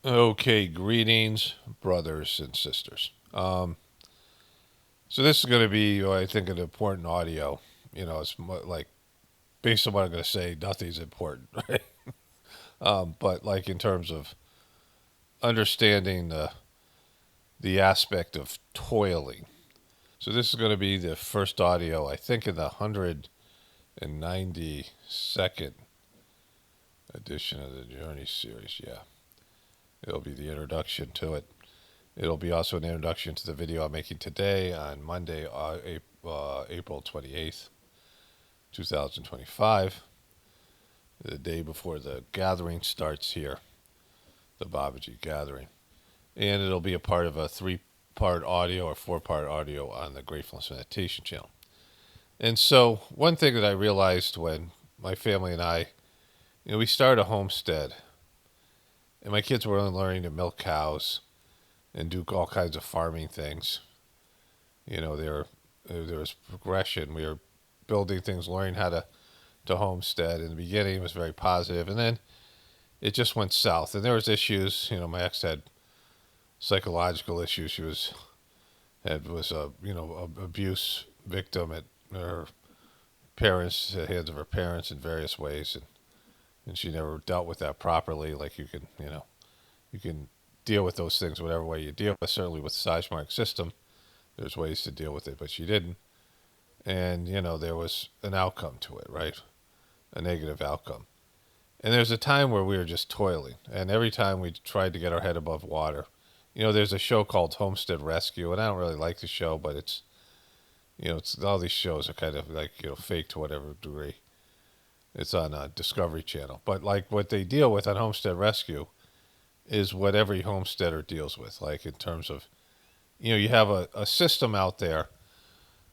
Okay, greetings, brothers and sisters. So this is going to be, I think, an important audio. It's like based on what I'm going to say, nothing's important, right? But like in terms of understanding the aspect of toiling. So this is going to be the first audio, I think, in the 192nd edition of the Journey series. Yeah, it'll be the introduction to it. It'll be also an introduction to the video I'm making today on Monday, April 28th, 2025, the day before the gathering starts here, the Babaji gathering. And it'll be a part of a three-part audio or four-part audio on the Gratefullness Meditation channel. And so, one thing that I realized when my family and I, we started a homestead, and my kids were learning to milk cows and do all kinds of farming things. There was progression. We were building things, learning how to homestead. In the beginning, it was very positive, and then it just went south. And there was issues. My ex had psychological issues. She was a abuse victim at her parents, at the hands of her parents in various ways, and she never dealt with that properly. Like you can deal with those things whatever way you deal. But certainly with the Sizemore system, there's ways to deal with it, but she didn't. And there was an outcome to it, right? A negative outcome. And there's a time where we were just toiling, and every time we tried to get our head above water, there's a show called Homestead Rescue, and I don't really like the show, but it's all these shows are kind of like fake to whatever degree. It's on Discovery Channel, but like what they deal with on Homestead Rescue is what every homesteader deals with, like in terms of you have a system out there,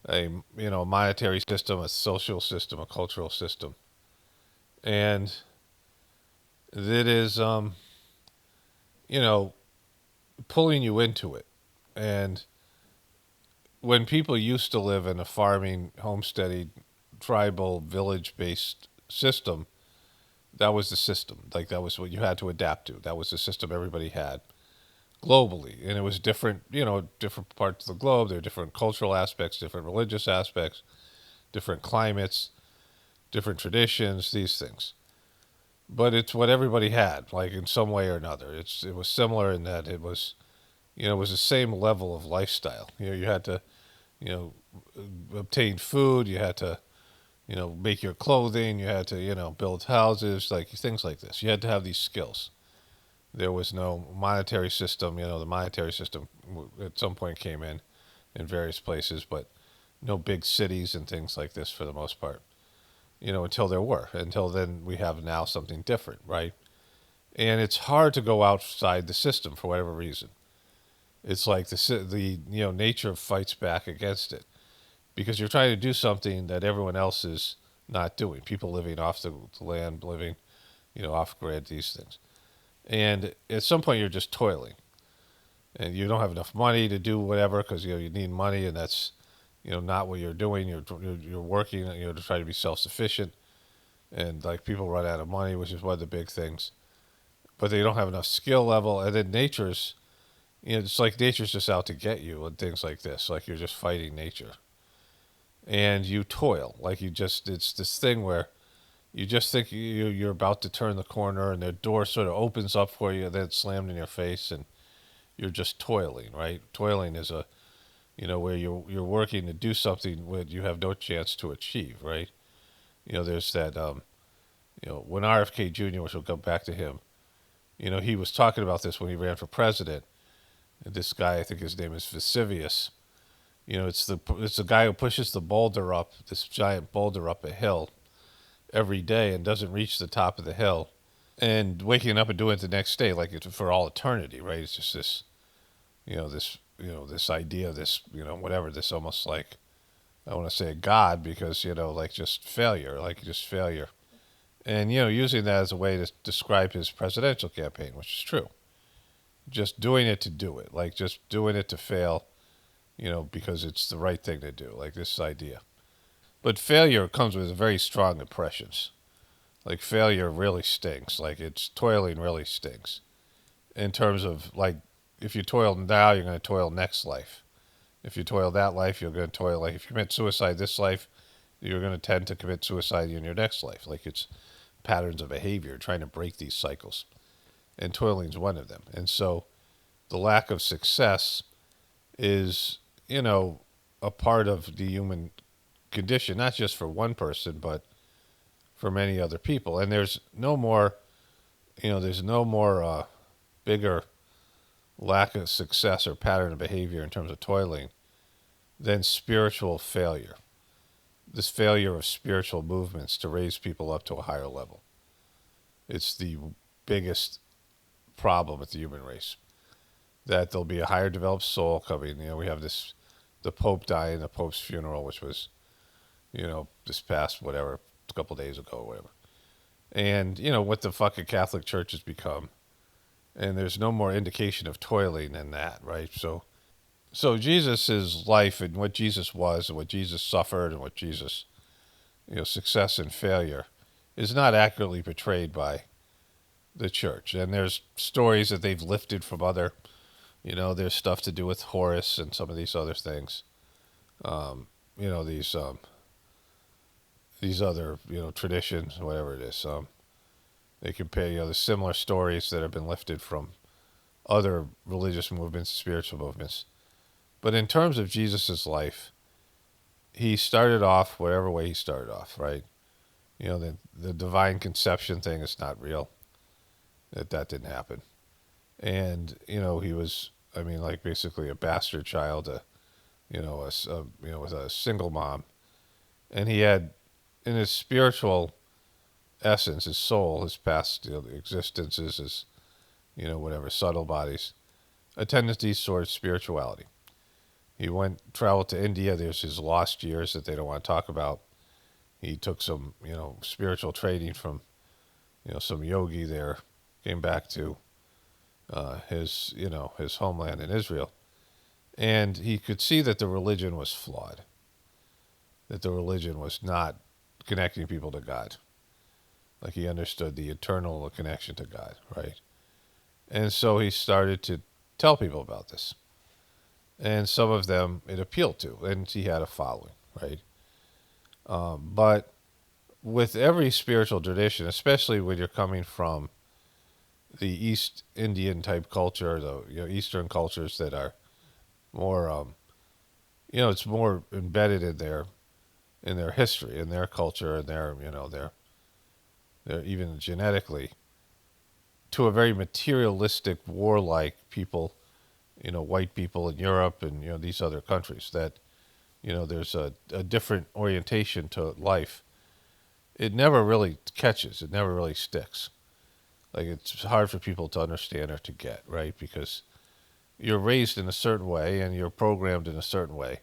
a monetary system, a social system, a cultural system, and it is you know pulling you into it. And when people used to live in a farming, homesteading, tribal, village-based system, that was the system. Like that was what you had to adapt to. That was the system everybody had globally, and it was different. Different parts of the globe. There are different cultural aspects, different religious aspects, different climates, different traditions. These things. But it's what everybody had, like in some way or another. It was similar in that it was it was the same level of lifestyle. You had to you know obtain food. You had to make your clothing. You had to build houses, like things like this. You had to have these skills. There was no monetary system. The monetary system at some point came in various places, but no big cities and things like this for the most part. Until there were. Until then, we have now something different, right? And it's hard to go outside the system for whatever reason. It's like the nature fights back against it because you're trying to do something that everyone else is not doing. People living off the land, living off grid, these things. And at some point, you're just toiling, and you don't have enough money to do whatever because you need money, and that's not what you're doing. You're working to try to be self sufficient, and like people run out of money, which is one of the big things. But they don't have enough skill level, and then nature's it's like nature's just out to get you and things like this. Like you're just fighting nature, and you toil like it's this thing where you just think you're about to turn the corner, and the door sort of opens up for you, and then it's slammed in your face, and you're just toiling, right? Toiling is a where you're working to do something that you have no chance to achieve, right? There's that when RFK Jr., which we'll go back to him, he was talking about this when he ran for president. This guy, I think his name is Vesuvius. It's the guy who pushes the boulder up, this giant boulder up a hill every day and doesn't reach the top of the hill, and waking up and doing it the next day, like it's for all eternity, right? It's just this idea, this whatever, this almost like I want to say a god because like just failure, like just failure, and using that as a way to describe his presidential campaign, which is true. Just doing it to do it, like just doing it to fail, because it's the right thing to do, like this idea. But failure comes with very strong impressions. Like failure really stings. Like it's toiling really stings. in terms of like, if you toil now, you're going to toil next life. If you toil that life, you're going to toil, like if you commit suicide this life, you're going to tend to commit suicide in your next life. Like it's patterns of behavior, trying to break these cycles. And toiling is one of them. And so the lack of success is, a part of the human condition, not just for one person, but for many other people. And there's no more, bigger lack of success or pattern of behavior in terms of toiling than spiritual failure. This failure of spiritual movements to raise people up to a higher level. It's the biggest problem with the human race. That there'll be a higher developed soul coming. We have the Pope dying, the Pope's funeral, which was, this past, whatever, a couple days ago or whatever. And, what the fucking Catholic Church has become. And there's no more indication of toiling than that, right? So Jesus' life and what Jesus was and what Jesus suffered and what Jesus, success and failure is not accurately portrayed by the church. And there's stories that they've lifted from other, there's stuff to do with Horus and some of these other things. These other, traditions, whatever it is. They compare, the similar stories that have been lifted from other religious movements, spiritual movements. But in terms of Jesus' life, he started off whatever way he started off, right? The divine conception thing is not real. That didn't happen. And, he was, like basically a bastard child, with a single mom. And he had, in his spiritual essence, his soul, his past existences, his, whatever, subtle bodies, a tendency towards spirituality. He traveled to India. There's his lost years that they don't want to talk about. He took some, spiritual training from, some yogi there, came back to his homeland in Israel. And he could see that the religion was flawed, that the religion was not connecting people to God. Like he understood the eternal connection to God, right? And so he started to tell people about this. And some of them it appealed to, and he had a following, right? But with every spiritual tradition, especially when you're coming from the East Indian type culture, the Eastern cultures that are more, it's more embedded in their history, in their culture, and their even genetically, to a very materialistic, warlike people, white people in Europe and, these other countries that, there's a different orientation to life. It never really catches. It never really sticks. Like it's hard for people to understand or to get, right? Because you're raised in a certain way and you're programmed in a certain way.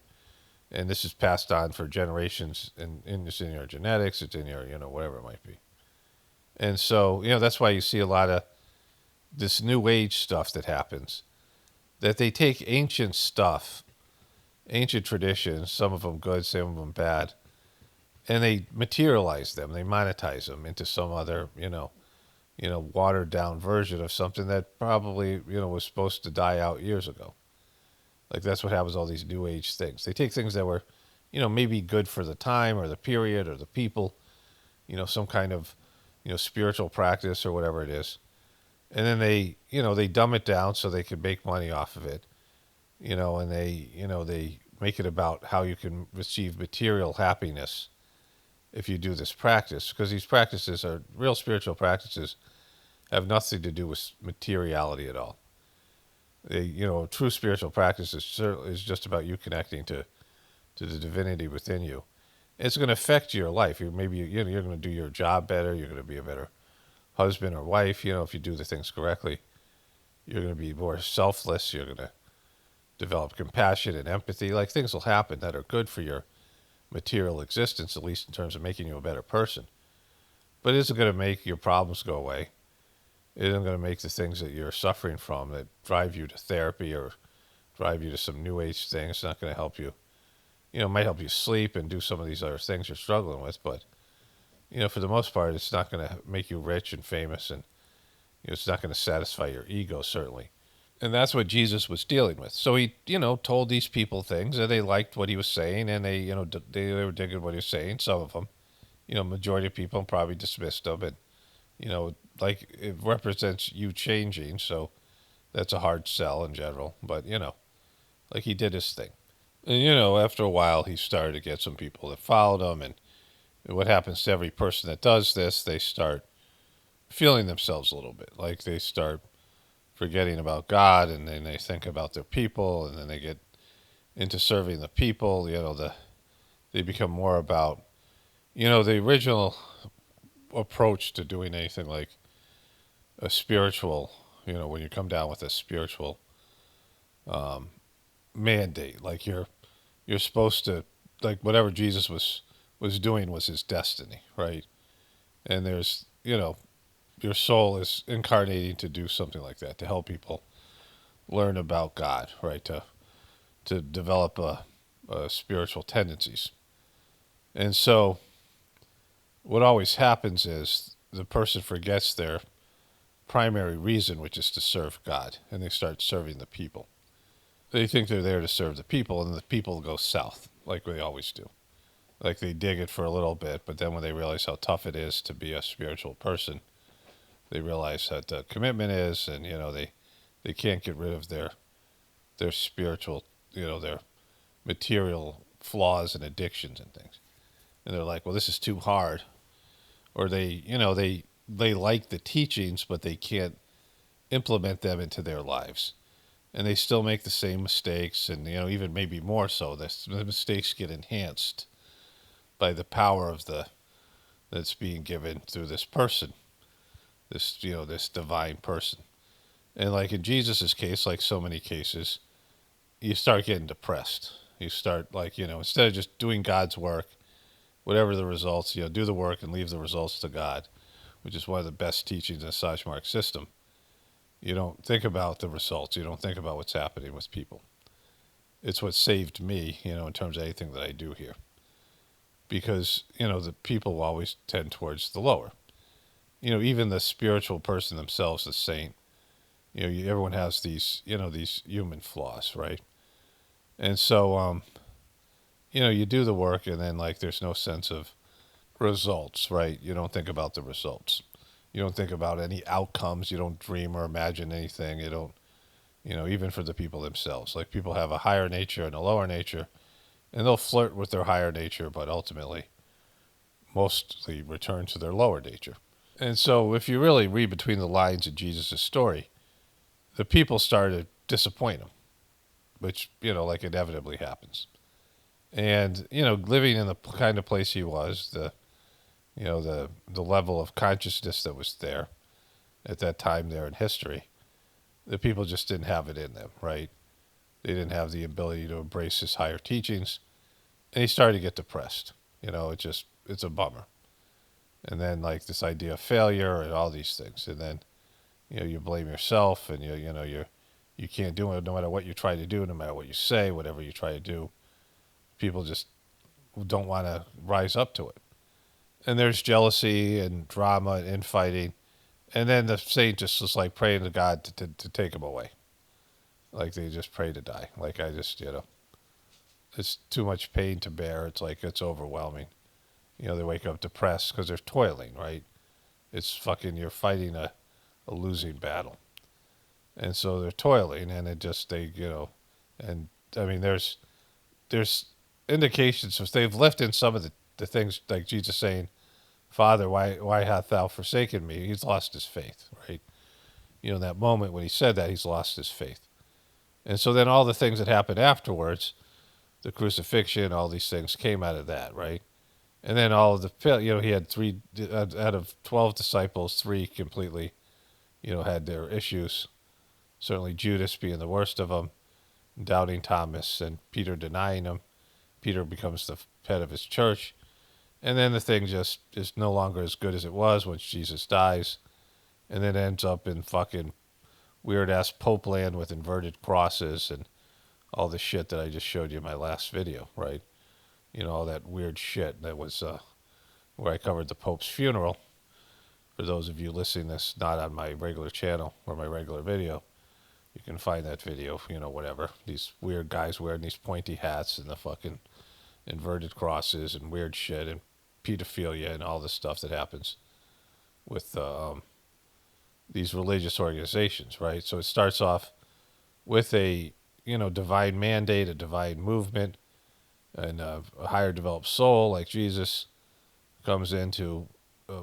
And this is passed on for generations, and it's in your genetics, it's in your, whatever it might be. And so, that's why you see a lot of this new age stuff that happens, that they take ancient stuff, ancient traditions, some of them good, some of them bad, and they materialize them, they monetize them into some other, watered down version of something that probably, was supposed to die out years ago. Like that's what happens with all these new age things. They take things that were, maybe good for the time or the period or the people, some kind of, spiritual practice or whatever it is. And then they dumb it down so they can make money off of it, and they make it about how you can receive material happiness if you do this practice, because these practices are real spiritual practices, have nothing to do with materiality at all. True spiritual practice is just about you connecting to the divinity within you. It's going to affect your life. You're going to do your job better. You're going to be a better husband or wife. If you do the things correctly, you're going to be more selfless. You're going to develop compassion and empathy. Like things will happen that are good for your material existence, at least in terms of making you a better person. But it isn't going to make your problems go away. It isn't going to make the things that you're suffering from that drive you to therapy or drive you to some new age thing. It's not going to help you. It might help you sleep and do some of these other things you're struggling with, but, for the most part, it's not going to make you rich and famous and, It's not going to satisfy your ego, certainly. And that's what Jesus was dealing with. So he, told these people things, and they liked what he was saying, and they, they were digging what he was saying. Some of them, majority of people probably dismissed him, and like it represents you changing, so that's a hard sell in general. But like he did his thing, and after a while, he started to get some people that followed him, and what happens to every person that does this, they start feeling themselves a little bit, like they start forgetting about God, and then they think about their people, and then they get into serving the people. They become more about the original approach to doing anything like a spiritual. When you come down with a spiritual mandate, like you're supposed to, like whatever Jesus was doing was his destiny, right? And there's your soul is incarnating to do something like that, to help people learn about God, right? To develop spiritual tendencies. And so what always happens is the person forgets their primary reason, which is to serve God, and they start serving the people. They think they're there to serve the people, and the people go south, like they always do. Like they dig it for a little bit, but then when they realize how tough it is to be a spiritual person, they realize that the commitment is, and they can't get rid of their spiritual, their material flaws and addictions and things. And they're like, well, this is too hard. Or they like the teachings, but they can't implement them into their lives. And they still make the same mistakes, and even maybe more so. The mistakes get enhanced by the power of that's being given through this person, this divine person. And like in Jesus's case, like so many cases, you start getting depressed. You start like instead of just doing God's work, whatever the results, do the work and leave the results to God, which is one of the best teachings in the Sajmark system. You don't think about the results. You don't think about what's happening with people. It's what saved me, in terms of anything that I do here. Because, the people will always tend towards the lower. Even the spiritual person themselves, the saint, everyone has these, these human flaws, right? And so, you do the work, and then, like, there's no sense of results, right? You don't think about the results. You don't think about any outcomes. You don't dream or imagine anything. You don't, even for the people themselves. Like, people have a higher nature and a lower nature, and they'll flirt with their higher nature, but ultimately, mostly return to their lower nature. And so, if you really read between the lines in Jesus' story, the people started to disappoint him, which, like inevitably happens. And, living in the kind of place he was, the level of consciousness that was there at that time there in history, the people just didn't have it in them, right? They didn't have the ability to embrace his higher teachings, and he started to get depressed. It's a bummer. And then like this idea of failure and all these things, and then you blame yourself, and you can't do it no matter what you try to do, no matter what you say, whatever you try to do. People just don't want to rise up to it. And there's jealousy and drama and infighting. And then the saint just was like praying to God to take him away. Like they just pray to die. Like I just, it's too much pain to bear. It's like, it's overwhelming. They wake up depressed because they're toiling, right? It's fucking, you're fighting a losing battle. And so they're toiling, and and I mean, there's indications of they've left in some of the things like Jesus saying, Father, why hast thou forsaken me? He's lost his faith, right? In that moment when he said that, he's lost his faith. And so then all the things that happened afterwards, the crucifixion, all these things came out of that, right? And then all of he had three, out of 12 disciples, three completely, had their issues. Certainly Judas being the worst of them, doubting Thomas, and Peter denying him. Peter becomes the head of his church. And then the thing just is no longer as good as it was once Jesus dies. And then ends up in fucking weird-ass Pope land with inverted crosses and all the shit that I just showed you in my last video, right? All that weird shit that was where I covered the Pope's funeral, For those of you listening this not on my regular channel or my regular video, you can find that video, whatever. These weird guys wearing these pointy hats and the fucking inverted crosses and weird shit and pedophilia and all this stuff that happens with these religious organizations, right? So it starts off with a, divine mandate, a divine movement, and a higher developed soul like Jesus comes in to uh,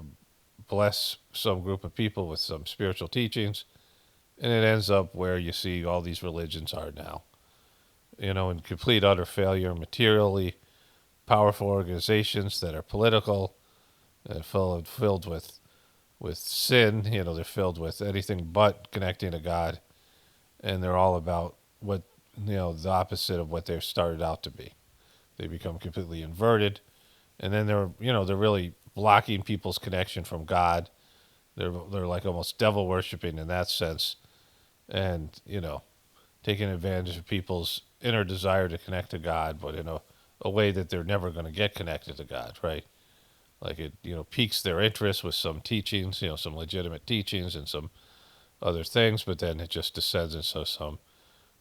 bless some group of people with some spiritual teachings, and it ends up where you see all these religions are now, in complete utter failure, materially powerful organizations that are political, filled with sin. They're filled with anything but connecting to God, and they're all about what the opposite of what they started out to be. They become completely inverted, and then they're really blocking people's connection from God. They're like almost devil worshiping in that sense, and taking advantage of people's inner desire to connect to God, but in a way that they're never going to get connected to God, right? Like it, piques their interest with some teachings, some legitimate teachings and some other things, but then it just descends into some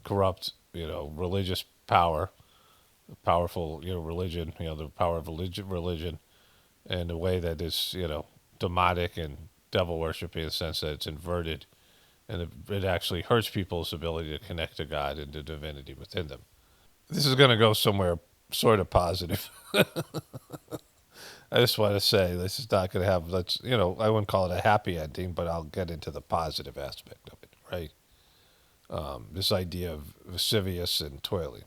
corrupt, religious power, powerful, religion, the power of religion, in a way that is, demonic and devil worshiping in the sense that it's inverted, and it actually hurts people's ability to connect to God and to divinity within them. This is going to go somewhere sort of positive. I just want to say this is not going to have, I wouldn't call it a happy ending, but I'll get into the positive aspect of it, right? This idea of lascivious and toiling.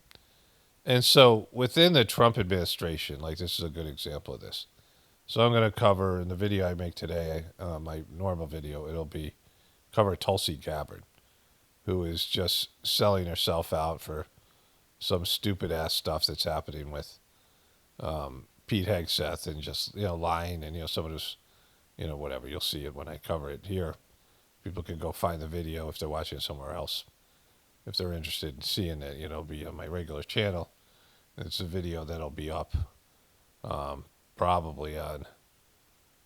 And so within the Trump administration, like this is a good example of this. So I'm going to cover in the video I make today, my normal video, it'll be cover Tulsi Gabbard, who is just selling herself out for some stupid ass stuff that's happening with Pete Hegseth and just lying and someone who's whatever. You'll see it when I cover it here. People can go find the video if they're watching it somewhere else. If they're interested in seeing it, it'll be on my regular channel. It's a video that'll be up probably on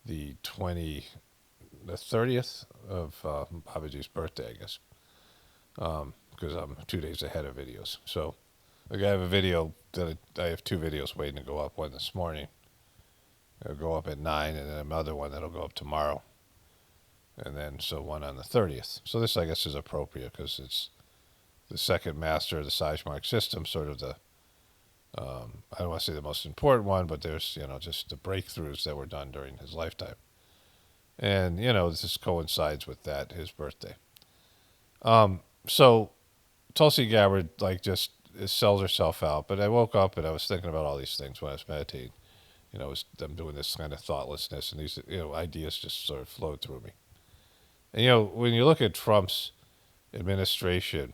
the 30th of Babaji's birthday, I guess, because I'm 2 days ahead of videos. So like I have a video that I have two videos waiting to go up. One this morning, it'll go up at 9, and then another one that'll go up tomorrow, and then so one on the 30th. So this I guess is appropriate because it's the second master of the Sajmark system, sort of the I don't want to say the most important one, but there's just the breakthroughs that were done during his lifetime, and this coincides with that his birthday. So Tulsi Gabbard just sells herself out. But I woke up and I was thinking about all these things when I was meditating. I'm doing this kind of thoughtlessness, and these ideas just sort of flowed through me. And when you look at Trump's administration,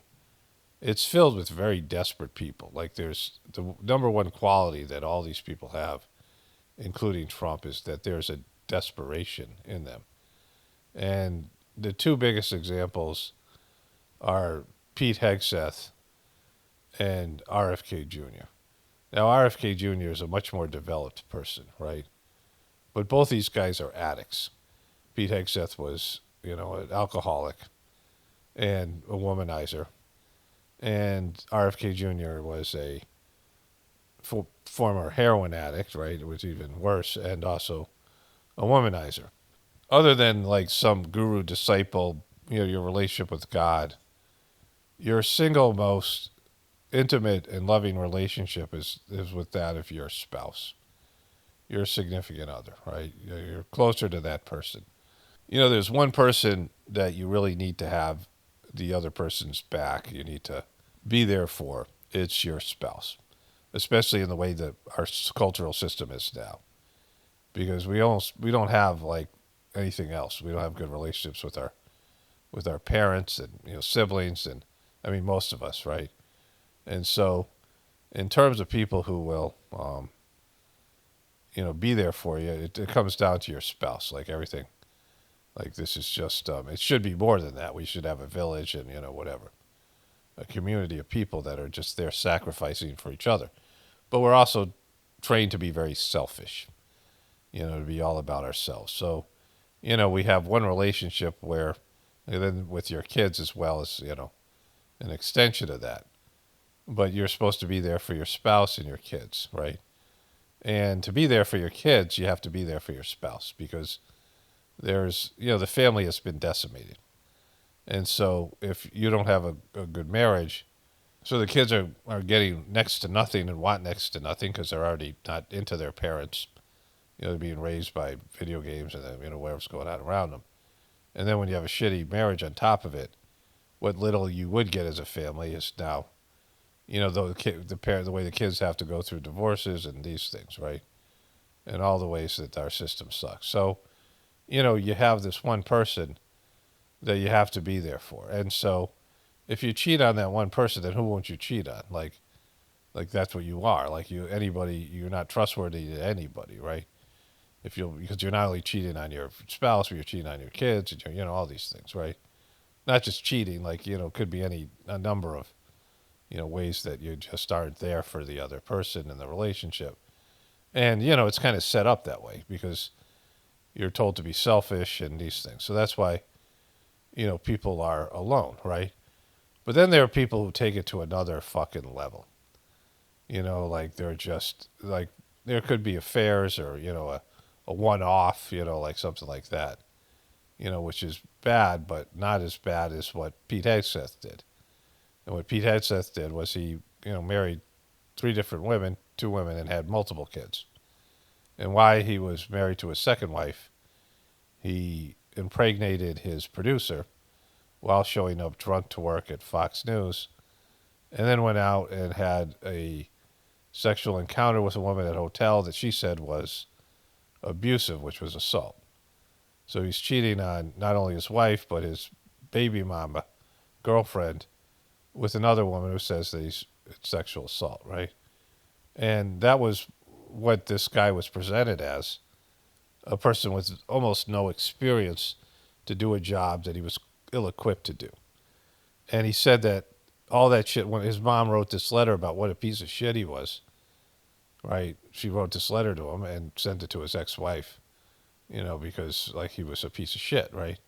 it's filled with very desperate people. Like there's the number one quality that all these people have, including Trump, is that there's a desperation in them. And the two biggest examples are Pete Hegseth and RFK Jr. Now, RFK Jr. is a much more developed person, right? But both these guys are addicts. Pete Hegseth was, an alcoholic and a womanizer. And RFK Jr. was a former heroin addict, right? It was even worse, and also a womanizer. Other than like some guru disciple, your relationship with God, your single most intimate and loving relationship is with that of your spouse, your significant other, right? You're closer to that person. There's one person that you really need to have the other person's back. You need to be there for. It's your spouse, especially in the way that our cultural system is now, because we don't have like anything else. We don't have good relationships with our parents and siblings, and I mean most of us, right? And so, in terms of people who will, be there for you, it comes down to your spouse. Like everything, like this is just, it should be more than that. We should have a village and whatever, a community of people that are just there sacrificing for each other. But we're also trained to be very selfish, to be all about ourselves. So, we have one relationship where, and then with your kids as well as, an extension of that. But you're supposed to be there for your spouse and your kids, right? And to be there for your kids, you have to be there for your spouse because the family has been decimated. And so if you don't have a good marriage, so the kids are getting next to nothing and want next to nothing because they're already not into their parents. They're being raised by video games and then, whatever's going on around them. And then when you have a shitty marriage on top of it, what little you would get as a family is now, the way the kids have to go through divorces and these things, right? And all the ways that our system sucks. So, you have this one person that you have to be there for. And so if you cheat on that one person, then who won't you cheat on? Like that's what you are. Like you're not trustworthy to anybody, right? Because you're not only cheating on your spouse, but you're cheating on your kids, and all these things, right? Not just cheating, like could be a number of ways that you just aren't there for the other person in the relationship, and it's kind of set up that way because you're told to be selfish and these things. So that's why people are alone, right? But then there are people who take it to another fucking level. Like they're just like there could be affairs or a one-off, like something like that, which is bad, but not as bad as what Pete Hegseth did. And what Pete Hegseth did was he, married three different women, two women, and had multiple kids. And why he was married to his second wife, he impregnated his producer while showing up drunk to work at Fox News, and then went out and had a sexual encounter with a woman at a hotel that she said was abusive, which was assault. So he's cheating on not only his wife, but his baby mama, girlfriend, with another woman who says that it's sexual assault, right? And that was what this guy was presented as, a person with almost no experience to do a job that he was ill-equipped to do. And he said that all that shit, when his mom wrote this letter about what a piece of shit he was, right? She wrote this letter to him and sent it to his ex-wife, because like he was a piece of shit, right?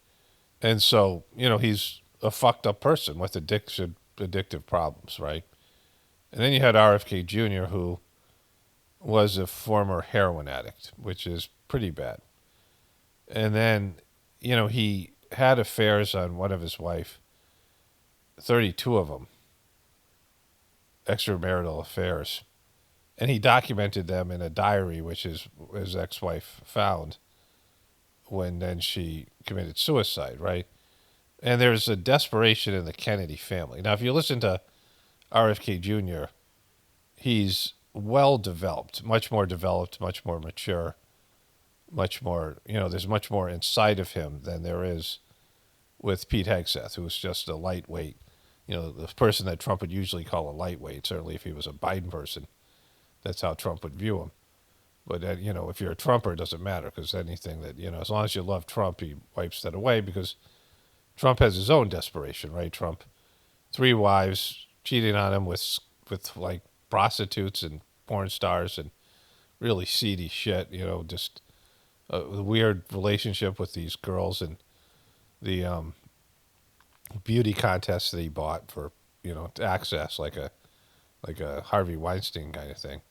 And so, he's a fucked up person with addictive problems, right? And then you had RFK Jr., who was a former heroin addict, which is pretty bad. And then, he had affairs on one of his wife, 32 of them, extramarital affairs. And he documented them in a diary, which his ex-wife found when then she committed suicide, right? And there's a desperation in the Kennedy family. Now, if you listen to RFK Jr., he's well developed, much more mature, much more, there's much more inside of him than there is with Pete Hegseth, who's just a lightweight, the person that Trump would usually call a lightweight, certainly if he was a Biden person. That's how Trump would view him. But, if you're a Trumper, it doesn't matter because anything that, as long as you love Trump, he wipes that away because Trump has his own desperation, right? Trump, 3 wives, cheating on him with like prostitutes and porn stars and really seedy shit, just a weird relationship with these girls and the beauty contest that he bought for, to access like a Harvey Weinstein kind of thing.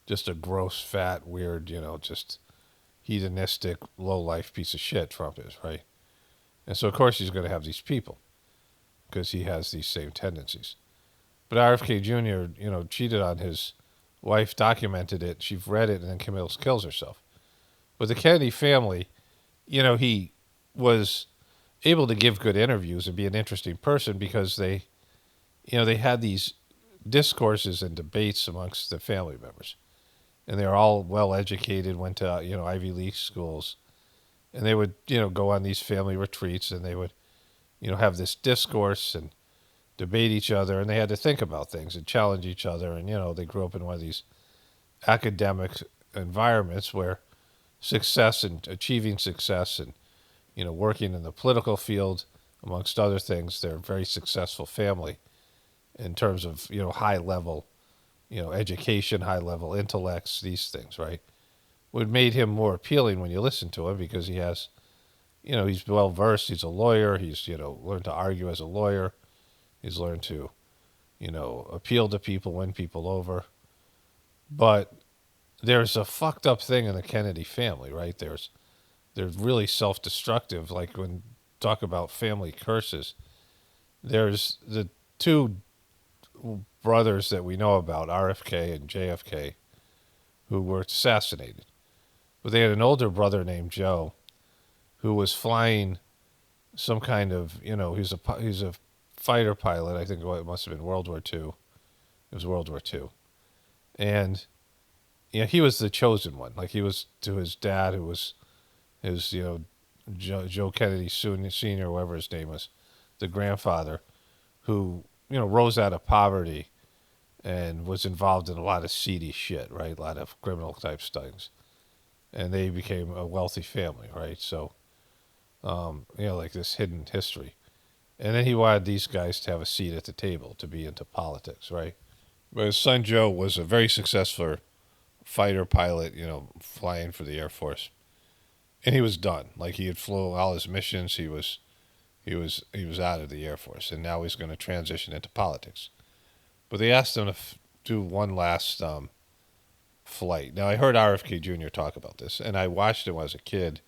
Just a gross, fat, weird, just hedonistic, low-life piece of shit Trump is, right? And so, of course, he's going to have these people because he has these same tendencies. But RFK Jr., cheated on his wife, documented it, she read it, and then kills herself. With the Kennedy family, he was able to give good interviews and be an interesting person because they had these discourses and debates amongst the family members. And they were all well educated, went to, Ivy League schools. And they would, go on these family retreats and they would, have this discourse and debate each other. And they had to think about things and challenge each other. And, they grew up in one of these academic environments where success and achieving success and, working in the political field, amongst other things, they're a very successful family in terms of, high level, education, high level intellects, these things, right? What made him more appealing when you listen to him because he has he's well versed. He's a lawyer. He's, learned to argue as a lawyer. He's learned to, appeal to people, win people over. But there's a fucked up thing in the Kennedy family, right? They're really self-destructive. Like when talk about family curses, there's the two brothers that we know about, RFK and JFK, who were assassinated. But they had an older brother named Joe who was flying some kind of, he's a fighter pilot. I think it must have been World War II. It was World War II. And, he was the chosen one. Like he was to his dad, who was his, Joe Kennedy Sr., whoever his name was, the grandfather, who, rose out of poverty and was involved in a lot of seedy shit, right? A lot of criminal type things. And they became a wealthy family, right? So, like this hidden history. And then he wanted these guys to have a seat at the table, to be into politics, right? But his son Joe was a very successful fighter pilot, flying for the Air Force. And he was done. Like he had flew all his missions. He was out of the Air Force, and now he's going to transition into politics. But they asked him to do one last flight. Now I heard RFK Jr. talk about this, and I watched it when I was a kid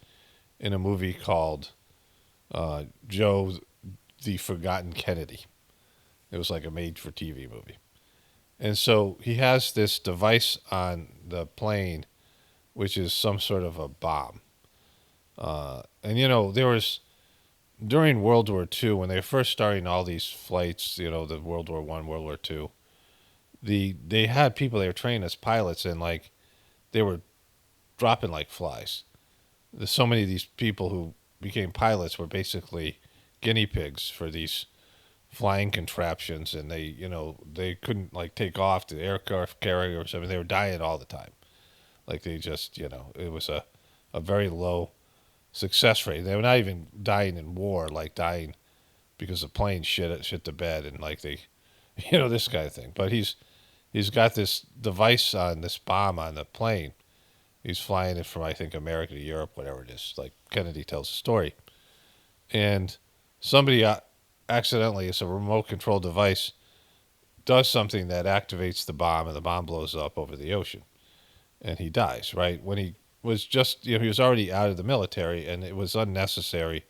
in a movie called Joe the Forgotten Kennedy. It was like a made-for-TV movie. And so he has this device on the plane, which is some sort of a bomb. And there was during World War II, when they were first starting all these flights, the World War I, World War II, they had people they were trained as pilots, and like they were dropping like flies. There's so many of these people who became pilots were basically guinea pigs for these flying contraptions, and they couldn't like take off to the aircraft carriers. I mean, they were dying all the time. Like they just, it was a very low success rate. They were not even dying in war, like dying because the plane shit the bed, and like they, this kind of thing. But he's got this device on this bomb on the plane. He's flying it from, I think, America to Europe, whatever it is. Like Kennedy tells the story, and somebody accidentally, it's a remote control device, does something that activates the bomb, and the bomb blows up over the ocean, and he dies. Right when he was just, he was already out of the military, and it was unnecessary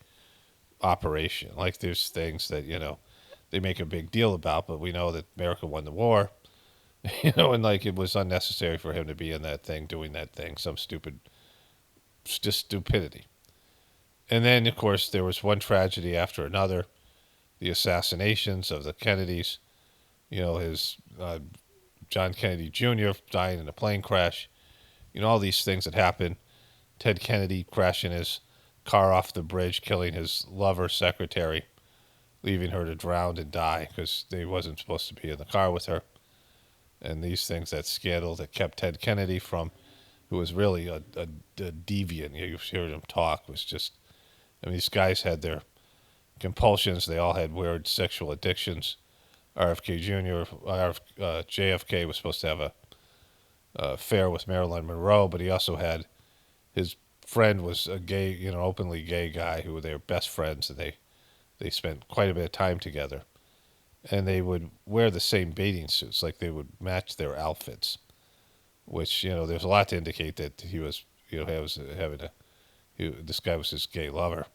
operation. Like there's things that they make a big deal about, but we know that America won the war, and like it was unnecessary for him to be in that thing, doing that thing, some just stupidity. And then, of course, there was one tragedy after another, the assassinations of the Kennedys. His John Kennedy Jr. dying in a plane crash. All these things that happened. Ted Kennedy crashing his car off the bridge, killing his lover secretary, leaving her to drown and die because he wasn't supposed to be in the car with her. And these things, that scandal that kept Ted Kennedy from, who was really a deviant. You heard him talk, was just, these guys had their compulsions. They all had weird sexual addictions. RFK Jr., JFK was supposed to have a affair with Marilyn Monroe, but he also had, his friend was a gay, openly gay guy who they were best friends, and they spent quite a bit of time together. And they would wear the same bathing suits, like they would match their outfits, which, there's a lot to indicate that he was, this guy was his gay lover.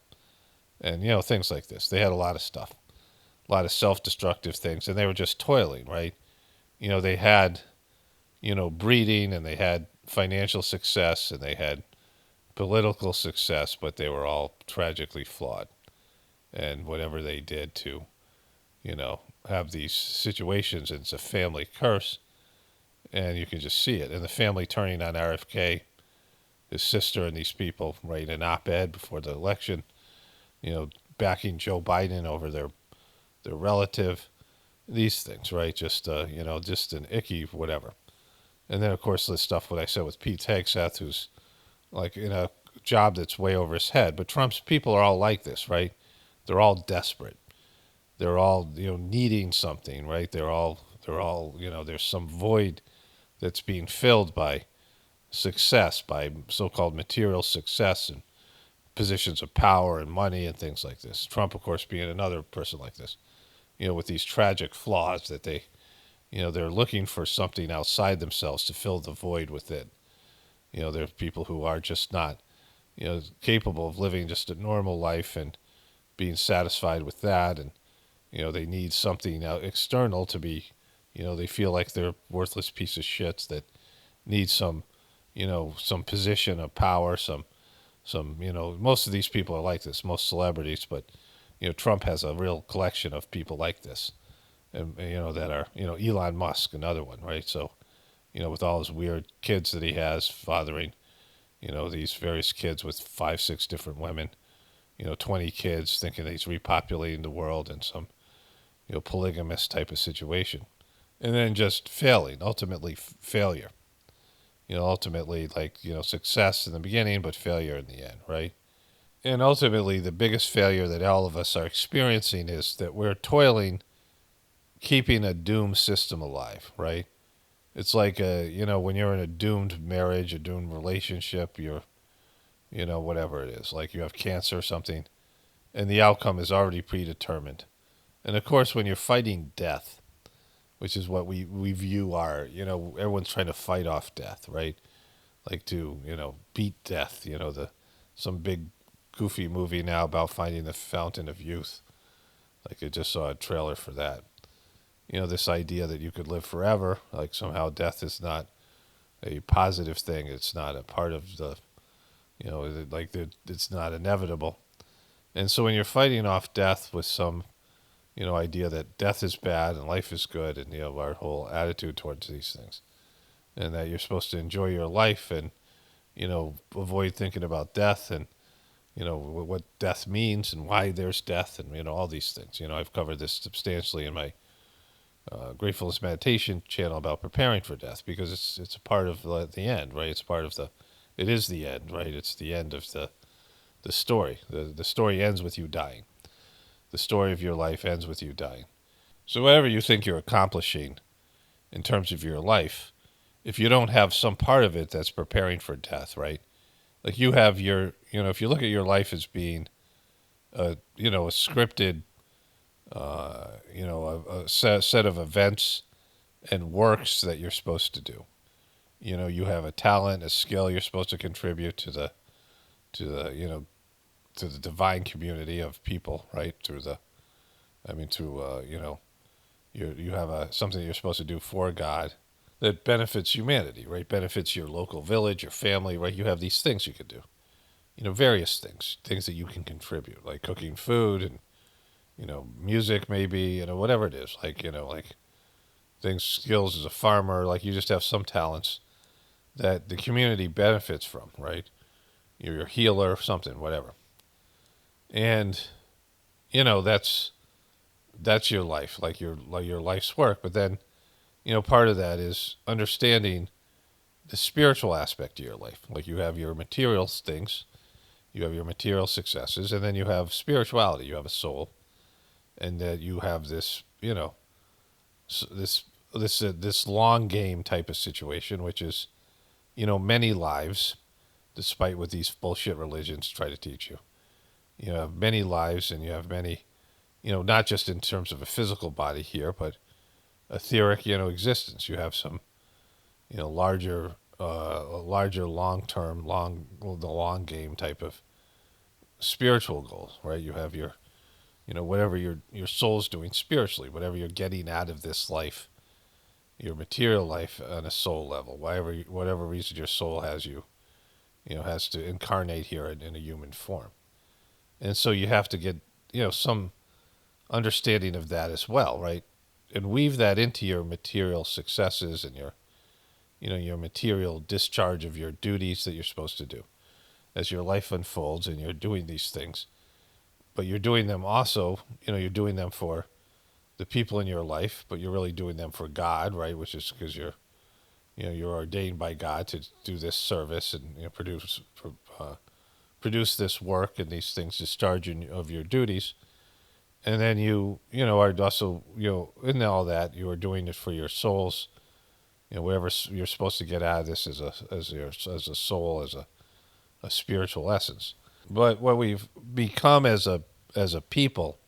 And, things like this. They had a lot of stuff, a lot of self-destructive things, and they were just toiling, right? They had, breeding, and they had financial success, and they had political success, but they were all tragically flawed. And whatever they did to, have these situations, it's a family curse, and you can just see it. And the family turning on RFK, his sister, and these people writing an op-ed before the election, backing Joe Biden over their relative, these things, right? Just just an icky whatever. And then of course the stuff what I said with Pete Hegseth, who's like in a job that's way over his head. But Trump's people are all like this, right? They're all desperate. They're all, needing something, right? They're all, there's some void that's being filled by success, by so-called material success and positions of power and money and things like this. Trump, of course, being another person like this, with these tragic flaws that they're looking for something outside themselves to fill the void within. There's people who are just not, capable of living just a normal life and being satisfied with that. And, they need something external to be, they feel like they're a worthless piece of shit that needs some position of power, most of these people are like this, most celebrities, but, Trump has a real collection of people like this, and, that are, Elon Musk, another one, right? So, with all his weird kids that he has fathering, these various kids with 5, 6 different women, 20 kids, thinking that he's repopulating the world in some, polygamous type of situation. And then just failing, ultimately failure. Ultimately, like, success in the beginning, but failure in the end, right? And ultimately, the biggest failure that all of us are experiencing is that we're toiling, keeping a doomed system alive, right? It's like, when you're in a doomed marriage, a doomed relationship, you're, whatever it is, like you have cancer or something, and the outcome is already predetermined. And of course, when you're fighting death, which is what we view everyone's trying to fight off death, right? Like to, beat death, some big goofy movie now about finding the fountain of youth. Like I just saw a trailer for that. This idea that you could live forever, like somehow death is not a positive thing. It's not a part of the, it's not inevitable. And so when you're fighting off death with some, idea that death is bad and life is good, and, our whole attitude towards these things, and that you're supposed to enjoy your life and, avoid thinking about death and, what death means and why there's death and, all these things. I've covered this substantially in my Gratefulness meditation channel about preparing for death, because it's a part of the end, right? It is the end, right? It's the end of the story. The story ends with you dying. The story of your life ends with you dying. So whatever you think you're accomplishing in terms of your life, if you don't have some part of it that's preparing for death, right? Like you have if you look at your life as being a scripted, a set of events and works that you're supposed to do. You have a talent, a skill you're supposed to contribute to the divine community of people, right? You have something you're supposed to do for God that benefits humanity, right? Benefits your local village, your family, right? You have these things you can do, various things that you can contribute, like cooking food and, music maybe, whatever it is, like things, skills as a farmer, like you just have some talents that the community benefits from, right? You're a healer, something, whatever. And, that's your life, like your life's work. But then, part of that is understanding the spiritual aspect of your life. Like you have your material things, you have your material successes, and then you have spirituality. You have a soul, and that you have this, this long game type of situation, which is, many lives, despite what these bullshit religions try to teach you. You have many lives, and you have many, not just in terms of a physical body here, but etheric, existence. You have some, larger, long-term, the long game type of spiritual goals, right? You have your, whatever your soul's doing spiritually, whatever you're getting out of this life, your material life on a soul level, whatever reason your soul has you, has to incarnate here in a human form. And so you have to get, some understanding of that as well, right? And weave that into your material successes and your material discharge of your duties that you're supposed to do as your life unfolds and you're doing these things. But you're doing them also, you're doing them for the people in your life, but you're really doing them for God, right? Which is because you're ordained by God to do this service and produce this work and these things, discharge of your duties. And then you are also, in all that, you are doing it for your souls, whatever you're supposed to get out of this as a soul, as a spiritual essence. But what we've become as a people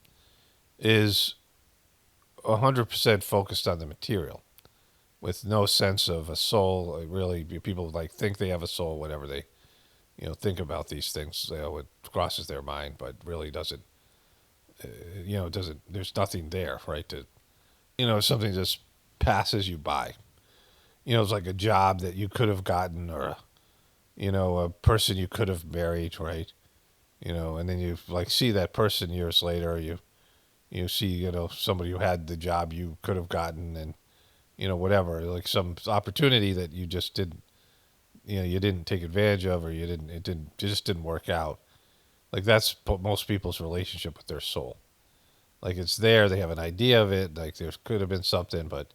is 100% focused on the material, with no sense of a soul. Really, people like think they have a soul, whatever they think about these things. It crosses their mind, but really doesn't. Doesn't. There's nothing there, right? To something just passes you by. It's like a job that you could have gotten, or a person you could have married, right? And then you like see that person years later. You see somebody who had the job you could have gotten, and whatever, like some opportunity that you just didn't you didn't take advantage of, or it just didn't work out. Like that's most people's relationship with their soul. Like it's there, they have an idea of it, like there could have been something, but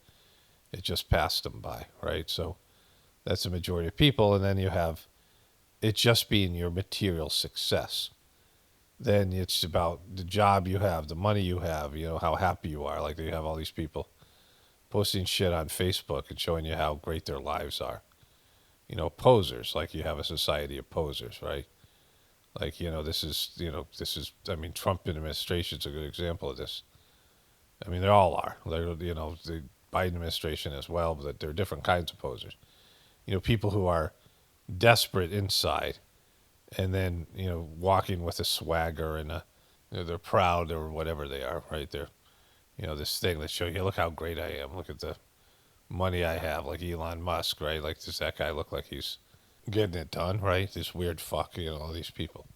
it just passed them by, right? So that's the majority of people. And then you have it just being your material success. Then it's about the job you have, the money you have, how happy you are. Like you have all these people posting shit on Facebook and showing you how great their lives are. Posers. Like you have a society of posers, right? Like I mean, Trump administration's a good example of this. I mean, they all are. They're the Biden administration as well, but there are different kinds of posers. People who are desperate inside, and then walking with a swagger and they're proud or whatever they are, right? They're this thing that show you, look how great I am. Look at the money I have, like Elon Musk, right? Like, does that guy look like he's getting it done, right? This weird fuck, all these people.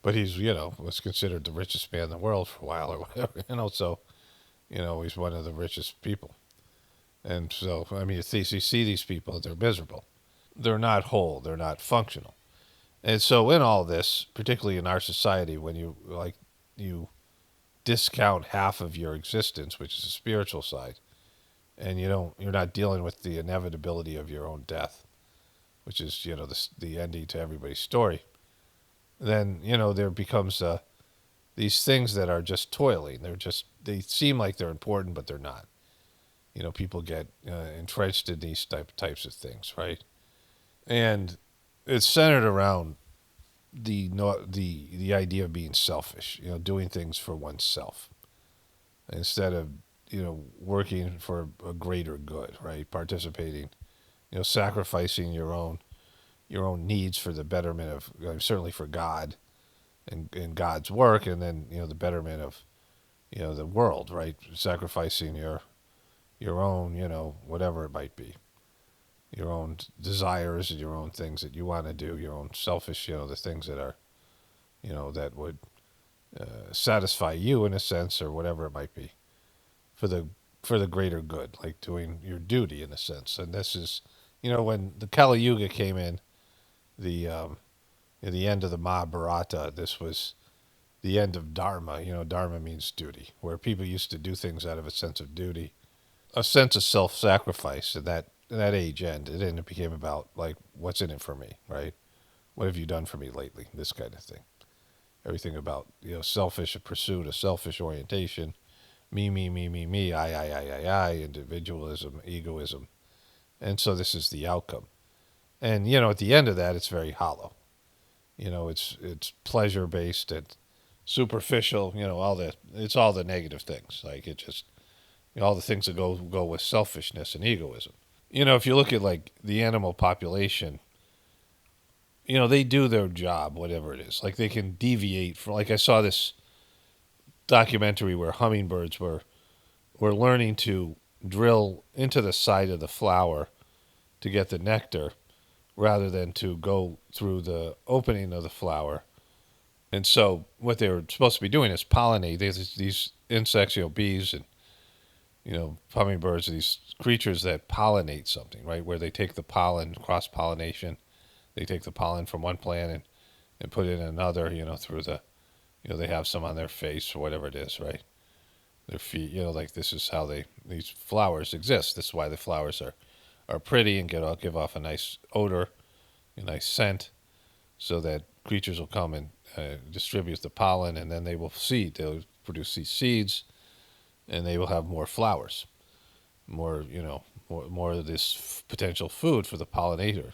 But he's, was considered the richest man in the world for a while or whatever, so, he's one of the richest people. And so, I mean, you see these people, they're miserable. They're not whole, they're not functional. And so, in all this, particularly in our society, when you discount half of your existence, which is the spiritual side, and you're not dealing with the inevitability of your own death, which is the ending to everybody's story, then there becomes these things that are just toiling. They seem like they're important, but they're not. People get entrenched in these types of things, right? And it's centered around the no, the idea of being selfish. Doing things for oneself instead of working for a greater good, right? Participating, sacrificing your own needs for the betterment of certainly for God and God's work, and then the betterment of the world, right? Sacrificing your own whatever it might be, your own desires and your own things that you want to do, your own selfish the things that are that would satisfy you in a sense or whatever it might be for the greater good, like doing your duty in a sense. And this is when the Kali Yuga came in, the at the end of the Mahabharata, this was the end of Dharma. Dharma means duty, where people used to do things out of a sense of duty, a sense of self-sacrifice. And that age ended, and it became about like, what's in it for me, right? What have you done for me lately? This kind of thing. Everything about selfish pursuit, a selfish orientation, me, I, individualism, egoism, and so this is the outcome. And at the end of that, it's very hollow. It's pleasure based and superficial. It's all the negative things. Like it just all the things that go with selfishness and egoism. If you look at like the animal population, they do their job, whatever it is. Like they can deviate from. Like I saw this documentary where hummingbirds were learning to drill into the side of the flower to get the nectar rather than to go through the opening of the flower. And so what they were supposed to be doing is pollinate these insects, bees and hummingbirds, these creatures that pollinate something, right? Where they take the pollen, cross pollination, they take the pollen from one plant and put it in another, through the, they have some on their face or whatever it is, right? Their feet, like this is how these flowers exist. This is why the flowers are pretty and give off a nice odor, a nice scent, so that creatures will come and distribute the pollen, and then they'll produce these seeds, and they will have more flowers, more of this potential food for the pollinator.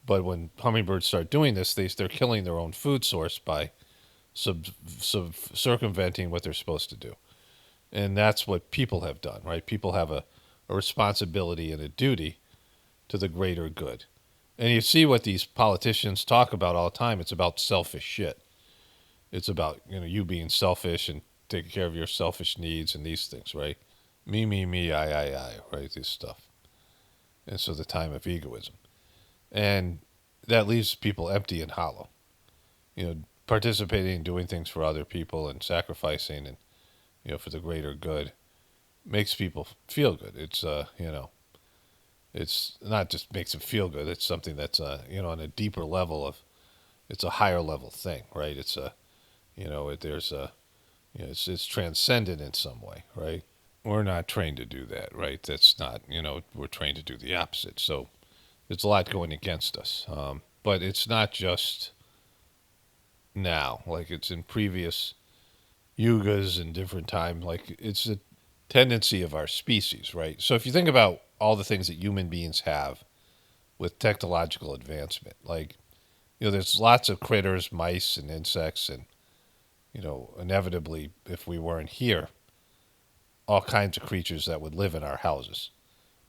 But when hummingbirds start doing this, they're killing their own food source by circumventing what they're supposed to do. And that's what people have done, right? People have a responsibility and a duty to the greater good. And you see what these politicians talk about all the time. It's about selfish shit. It's about, you being selfish and taking care of your selfish needs and these things, right? Me, I, right? This stuff. And so the time of egoism. And that leaves people empty and hollow. Participating and doing things for other people and sacrificing and, for the greater good makes people feel good. It's not just makes them feel good. It's something that's, on a deeper level it's a higher level thing, right? It's there's it's transcendent in some way, right? We're not trained to do that, right? That's not, we're trained to do the opposite. So there's a lot going against us. But it's not just now, like it's in previous yugas and different time. Like it's a tendency of our species, right? So if you think about all the things that human beings have with technological advancement, like, there's lots of critters, mice and insects, and, inevitably, if we weren't here, all kinds of creatures that would live in our houses,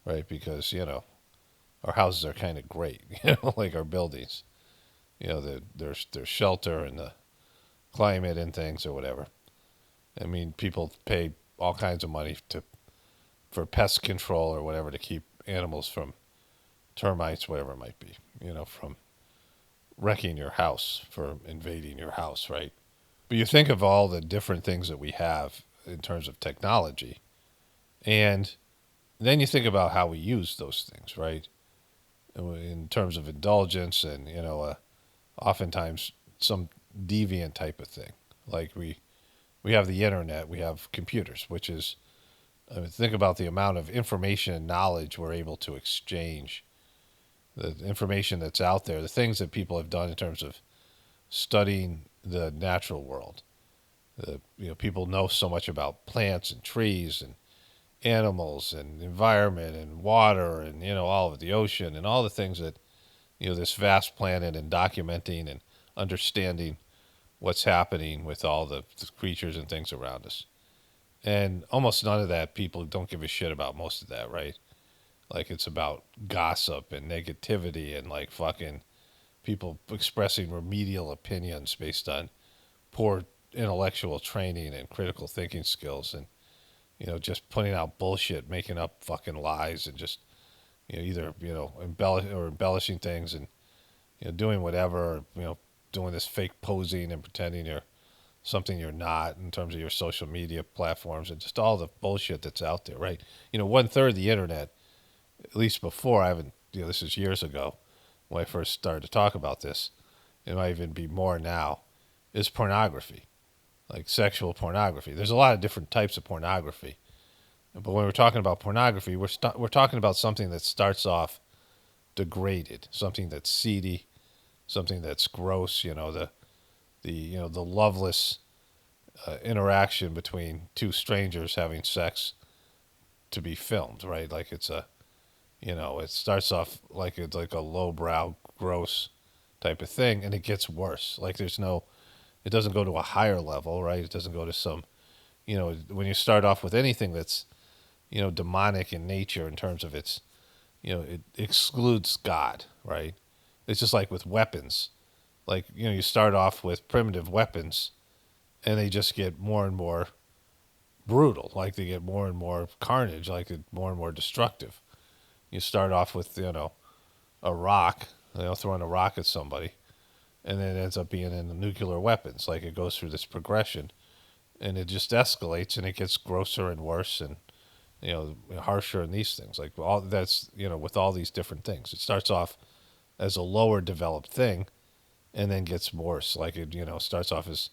right? Because, our houses are kind of great, like our buildings. There's shelter and the climate and things or whatever. I mean, people pay all kinds of money for pest control or whatever to keep animals from termites, whatever it might be, from wrecking your house, for invading your house, right? But you think of all the different things that we have in terms of technology, and then you think about how we use those things, right? In terms of indulgence and, oftentimes some deviant type of thing. Like we have the internet, we have computers, which is, I mean, think about the amount of information and knowledge we're able to exchange, the information that's out there, the things that people have done in terms of studying the natural world. People know so much about plants and trees and animals and environment and water and, all of the ocean and all the things that, this vast planet, and documenting and understanding what's happening with all the creatures and things around us. And almost none of that, people don't give a shit about most of that, right? Like it's about gossip and negativity and like fucking people expressing remedial opinions based on poor intellectual training and critical thinking skills, and, just putting out bullshit, making up fucking lies, and just, either, embellishing things and, doing whatever, doing this fake posing and pretending you're something you're not in terms of your social media platforms and just all the bullshit that's out there, right? 1/3 of the internet, at least before, I haven't, this is years ago when I first started to talk about this, it might even be more now, is pornography, like sexual pornography. There's a lot of different types of pornography. But when we're talking about pornography, we're talking about something that starts off degraded, something that's seedy, something that's gross, the loveless interaction between two strangers having sex to be filmed, right? Like it's it starts off like it's like a lowbrow, gross type of thing, and it gets worse. Like it doesn't go to a higher level, right? It doesn't go to some, when you start off with anything that's, demonic in nature in terms of its, it excludes God, right? It's just like with weapons. Like, you start off with primitive weapons and they just get more and more brutal. Like they get more and more carnage, like more and more destructive. You start off with, a rock, throwing a rock at somebody, and then it ends up being in the nuclear weapons. Like it goes through this progression and it just escalates and it gets grosser and worse and, harsher in these things. Like all that's, with all these different things. It starts off as a lower developed thing and then gets worse. Like it, starts off as,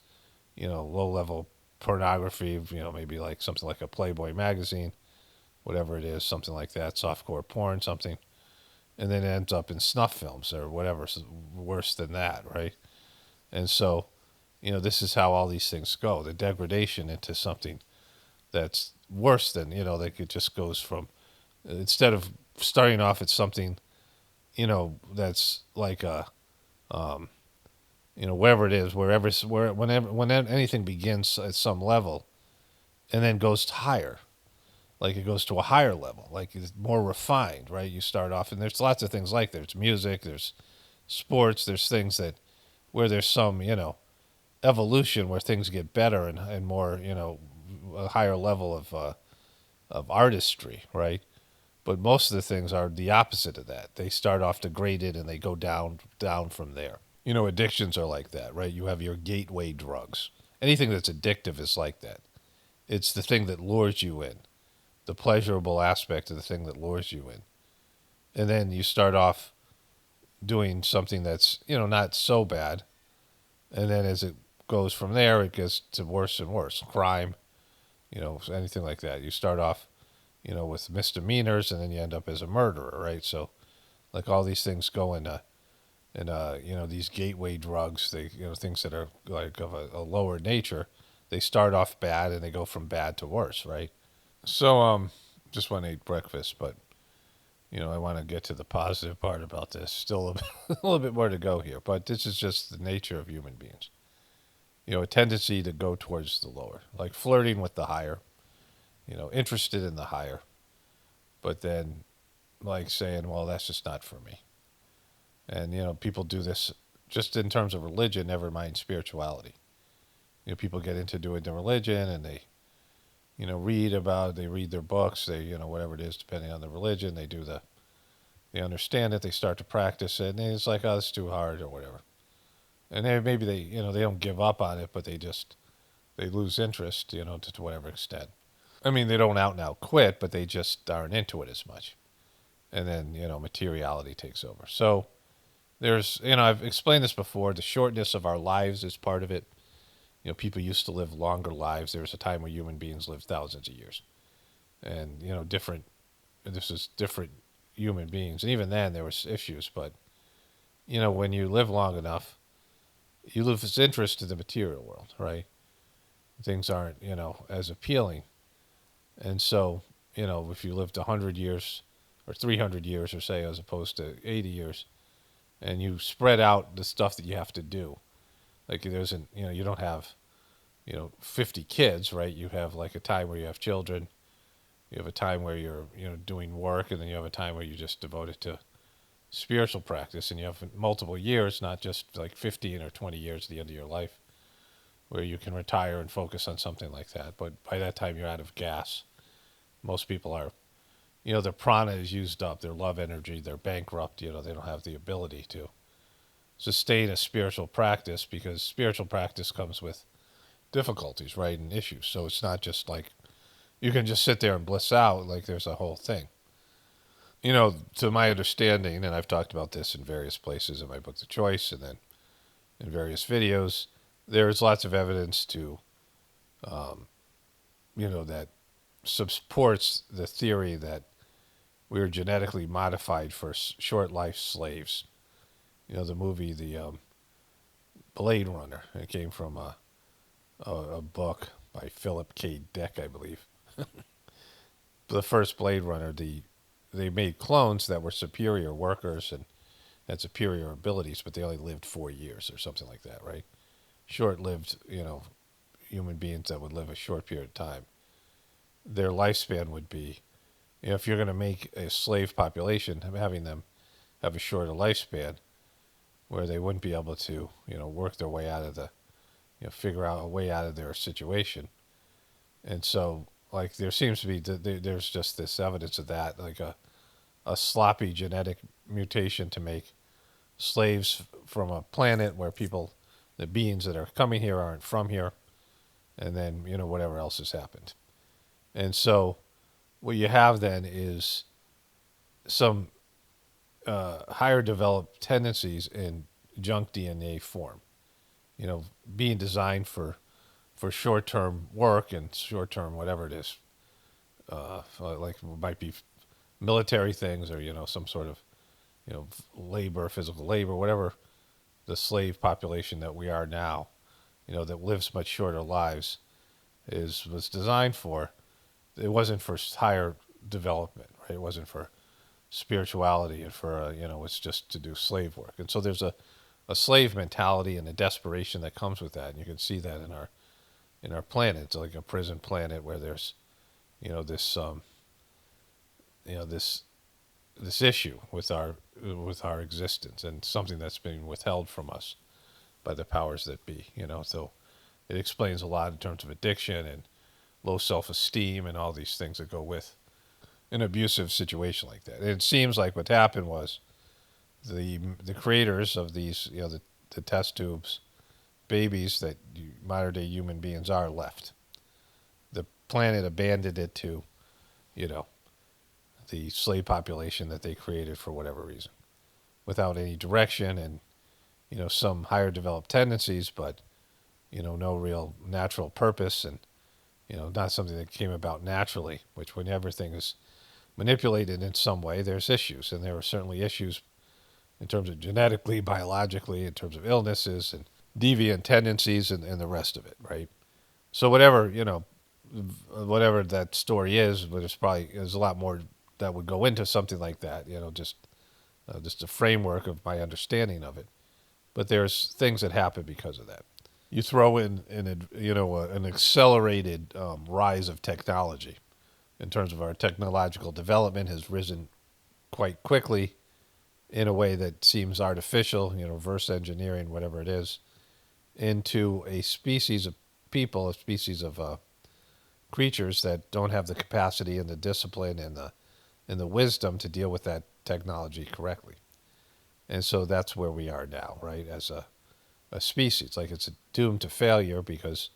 low level pornography, maybe like something like a Playboy magazine, whatever it is, something like that, softcore porn, something. And then it ends up in snuff films or whatever, so worse than that, right? And so, this is how all these things go. The degradation into something that's worse than, like it just goes from, instead of starting off at something that's like a, um, wherever it is, whenever anything begins at some level and then goes higher, like it goes to a higher level, like it's more refined, right? You start off, and there's lots of things like there's music, there's sports, there's things that where there's some, evolution where things get better and more, a higher level of artistry, right? But most of the things are the opposite of that. They start off degraded and they go down from there. Addictions are like that, right? You have your gateway drugs. Anything that's addictive is like that. It's the thing that lures you in, the pleasurable aspect of the thing that lures you in. And then you start off doing something that's, not so bad. And then as it goes from there, it gets to worse and worse. Crime, anything like that. You start off, with misdemeanors and then you end up as a murderer, right? So, like all these things go into these gateway drugs, they, things that are like of a lower nature, they start off bad and they go from bad to worse, right? So, just want to eat breakfast, but I want to get to the positive part about this. Still a little bit more to go here, but this is just the nature of human beings. A tendency to go towards the lower, like flirting with the higher, interested in the higher, but then like saying, well, that's just not for me. And, people do this just in terms of religion, never mind spirituality. People get into doing the religion and they, they read their books, they, whatever it is, depending on the religion, they understand it, they start to practice it, and it's like, oh, it's too hard or whatever. And maybe they, they don't give up on it, but they lose interest, to whatever extent. I mean, they don't out and out quit, but they just aren't into it as much. And then, materiality takes over. So there's, I've explained this before. The shortness of our lives is part of it. People used to live longer lives. There was a time where human beings lived thousands of years. And, this is different human beings. And even then, there was issues. But, when you live long enough, you lose interest in the material world, right? Things aren't, as appealing. And so, if you lived 100 years or 300 years or say, as opposed to 80 years, and you spread out the stuff that you have to do, like there's an, you don't have, 50 kids, right? You have like a time where you have children, you have a time where you're, doing work, and then you have a time where you just devote it to spiritual practice, and you have multiple years, not just like 15 or 20 years at the end of your life, where you can retire and focus on something like that. But by that time, you're out of gas. Most people are, their prana is used up, their love energy, they're bankrupt, they don't have the ability to sustain a spiritual practice because spiritual practice comes with difficulties, right, and issues. So it's not just like you can just sit there and bliss out, like there's a whole thing. To my understanding, and I've talked about this in various places in my book, The Choice, and then in various videos, there's lots of evidence to, that supports the theory that we were genetically modified for short life slaves. The movie, the Blade Runner, it came from a book by Philip K. Dick, I believe. The first Blade Runner, they made clones that were superior workers and had superior abilities, but they only lived 4 years or something like that, right? Short-lived, human beings that would live a short period of time. Their lifespan would be, if you're going to make a slave population, having them have a shorter lifespan, where they wouldn't be able to, work their way out of the, figure out a way out of their situation. And so, like, there seems to be, there's just this evidence of that, like a sloppy genetic mutation to make slaves from a planet where the beings that are coming here aren't from here, and then, whatever else has happened. And so, what you have then is some higher developed tendencies in junk DNA form, being designed for short-term work and short-term whatever it is, like it might be military things or, some sort of, labor, physical labor, whatever the slave population that we are now, that lives much shorter lives was designed for. It wasn't for higher development, right? It wasn't for spirituality and for it's just to do slave work. And so there's a slave mentality and a desperation that comes with that, and you can see that in our planet. It's like a prison planet where there's this this issue with our existence, and something that's being withheld from us by the powers that be. So it explains a lot in terms of addiction and low self-esteem and all these things that go with an abusive situation like that. And it seems like what happened was the creators of these, the test tubes babies that modern day human beings are, left. The planet abandoned it to, you know, the slave population that they created for whatever reason, without any direction and, some higher developed tendencies, but, no real natural purpose, and, not something that came about naturally, which when everything is manipulated in some way, there's issues. And there are certainly issues in terms of genetically, biologically, in terms of illnesses and deviant tendencies and the rest of it, right? So whatever that story is, but there's a lot more that would go into something like that, just a framework of my understanding of it. But there's things that happen because of that. You throw an accelerated rise of technology in terms of our technological development has risen quite quickly in a way that seems artificial, reverse engineering, whatever it is, into a species of people, a species of creatures that don't have the capacity and the discipline and the wisdom to deal with that technology correctly. And so that's where we are now, right? As a species, like it's doomed to failure because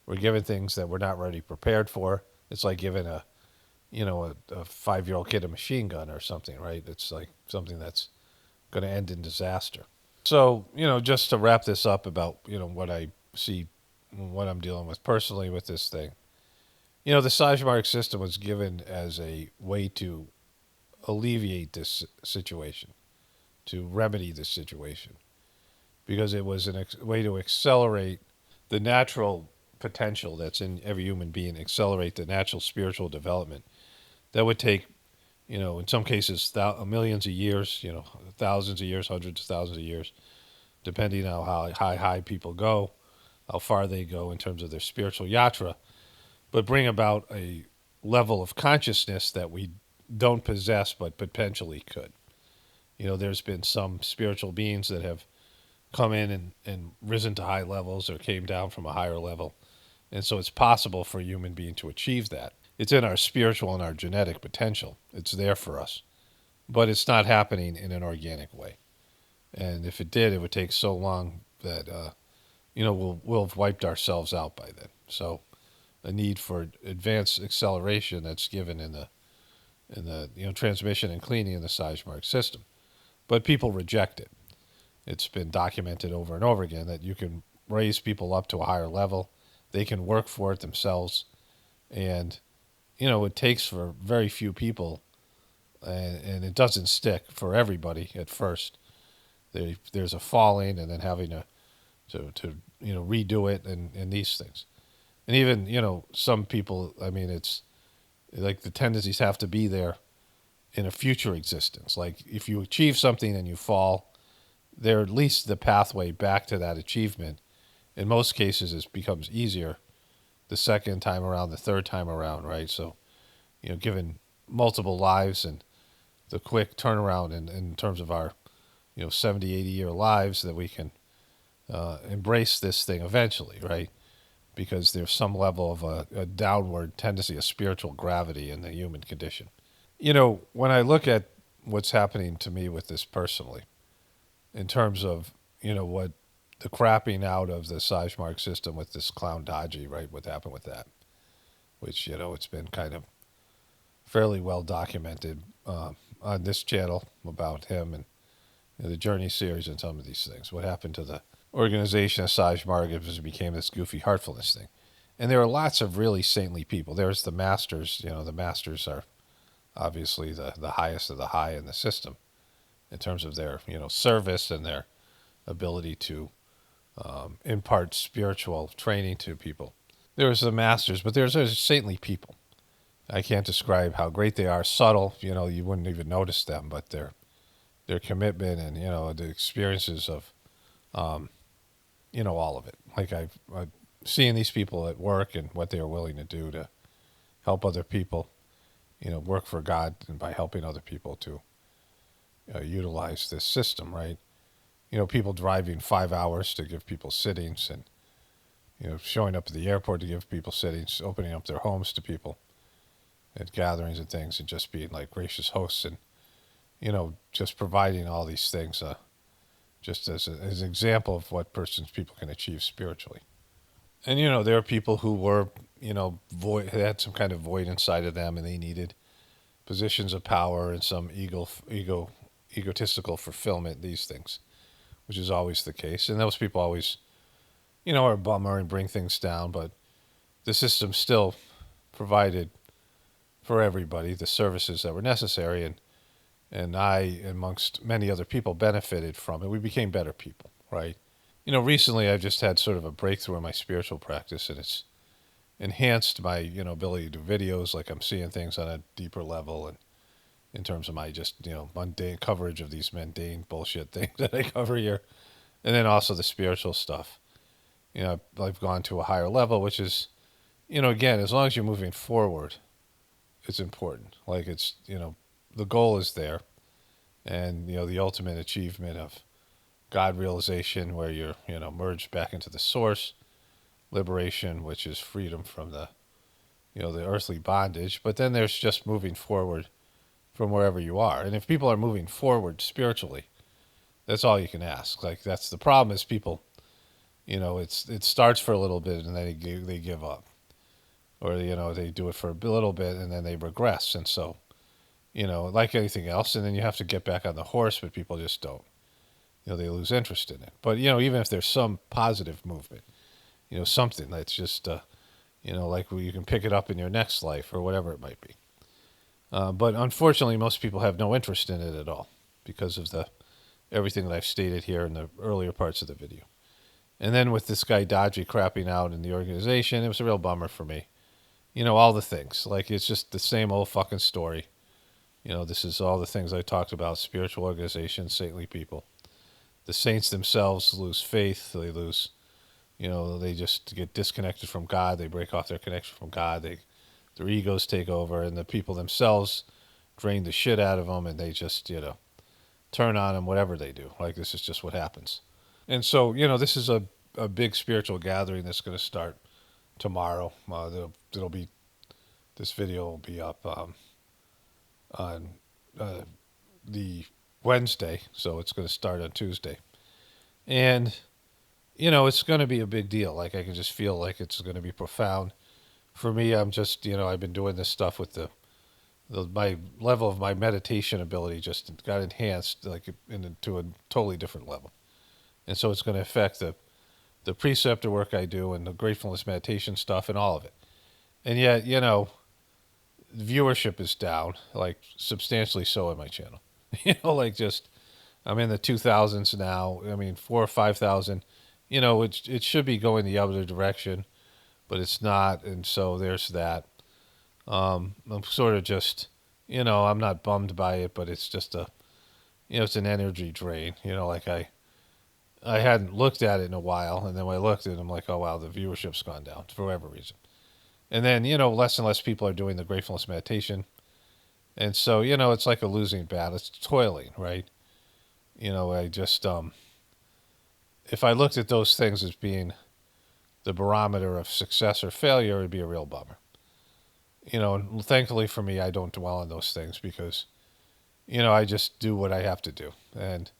we're given things that we're not ready prepared for. It's like giving a 5-year-old kid a machine gun or something, right? It's like something that's going to end in disaster. So, just to wrap this up about, what I see, what I'm dealing with personally with this thing, the Sajmark system was given as a way to alleviate this situation, to remedy this situation, because it was a way to accelerate the natural potential that's in every human being, accelerate the natural spiritual development that would take, in some cases, millions of years, thousands of years, hundreds of thousands of years, depending on how high people go, how far they go in terms of their spiritual yatra, but bring about a level of consciousness that we don't possess but potentially could. There's been some spiritual beings that have come in and risen to high levels or came down from a higher level. And so it's possible for a human being to achieve that. It's in our spiritual and our genetic potential. It's there for us. But it's not happening in an organic way. And if it did, it would take so long that, we'll have wiped ourselves out by then. So a need for advanced acceleration that's given in the transmission and cleaning in the Sajmark system. But people reject it. It's been documented over and over again that you can raise people up to a higher level. They can work for it themselves. And, it takes for very few people, and it doesn't stick for everybody at first. There's a falling and then having to redo it and these things. And even, some people, it's like the tendencies have to be there in a future existence. Like if you achieve something and you fall, there at least the pathway back to that achievement. In most cases, it becomes easier the second time around, the third time around, right? So, given multiple lives and the quick turnaround in terms of our, 70, 80-year lives, that we can embrace this thing eventually, right? Because there's some level of a downward tendency, a spiritual gravity in the human condition. When I look at what's happening to me with this personally, in terms of, what the crapping out of the Sajmark system with this clown Daji, right? What happened with that, which, it's been kind of fairly well documented on this channel about him and the Journey series and some of these things. What happened to the organization of Sajmark as it became this goofy heartfulness thing. And there are lots of really saintly people. There's the masters. The masters are obviously the highest of the high in the system in terms of their, service and their ability to impart spiritual training to people. There's the masters, but there's saintly people. I can't describe how great they are. Subtle, you wouldn't even notice them, but their commitment and the experiences of all of it. Like I've seeing these people at work and what they are willing to do to help other people, work for God, and by helping other people to utilize this system, right? People driving 5 hours to give people sittings, and showing up at the airport to give people sittings, opening up their homes to people at gatherings and things, and just being like gracious hosts, and just providing all these things, just as an example of what people can achieve spiritually. And there are people who were void, had some kind of void inside of them, and they needed positions of power and some egotistical fulfillment. These things, which is always the case, and those people always are a bummer and bring things down. But the system still provided for everybody the services that were necessary, and I, amongst many other people, benefited from it. We became better people, right? Recently I've just had sort of a breakthrough in my spiritual practice, and it's enhanced my, ability to do videos. Like I'm seeing things on a deeper level, and in terms of my just, mundane coverage of these mundane bullshit things that I cover here. And then also the spiritual stuff. I've gone to a higher level, which is, again, as long as you're moving forward, it's important. Like it's, the goal is there, and the ultimate achievement of God realization, where you're merged back into the source, liberation, which is freedom from the earthly bondage. But then there's just moving forward from wherever you are. And if people are moving forward spiritually, that's all you can ask. Like that's the problem, is people, it starts for a little bit and then they give up, or they do it for a little bit and then they regress. And so like anything else, and then you have to get back on the horse, but people just don't. They lose interest in it. But even if there's some positive movement, something that's just like you can pick it up in your next life or whatever it might be. But unfortunately, most people have no interest in it at all because of everything that I've stated here in the earlier parts of the video. And then with this guy Dodgy crapping out in the organization, it was a real bummer for me. All the things. Like it's just the same old fucking story. This is all the things I talked about: spiritual organizations, saintly people. The saints themselves lose faith. They lose, they just get disconnected from God. They break off their connection from God. Their egos take over, and the people themselves drain the shit out of them, and they just, turn on them, whatever they do. Like, this is just what happens. And so, this is a big spiritual gathering that's going to start tomorrow. This video will be up on the Wednesday, so it's going to start on Tuesday. And, it's going to be a big deal. Like, I can just feel like it's going to be profound. For me, I'm just, I've been doing this stuff with my level of my meditation ability just got enhanced, like into a totally different level. And so it's going to affect the preceptor work I do and the gratefulness meditation stuff and all of it. And yet, viewership is down, like substantially so on my channel. Like just, I'm in the 2000s now. I mean, 4,000 or 5,000, it should be going the other direction, but it's not. And so there's that. I'm sort of just, I'm not bummed by it, but it's just it's an energy drain. Like I hadn't looked at it in a while, and then when I looked at it, I'm like, oh wow, the viewership's gone down for whatever reason. And then, less and less people are doing the gratefulness meditation. And so, it's like a losing battle. It's toiling, right? I just, if I looked at those things as being the barometer of success or failure, it'd be a real bummer. And thankfully for me, I don't dwell on those things because, I just do what I have to do and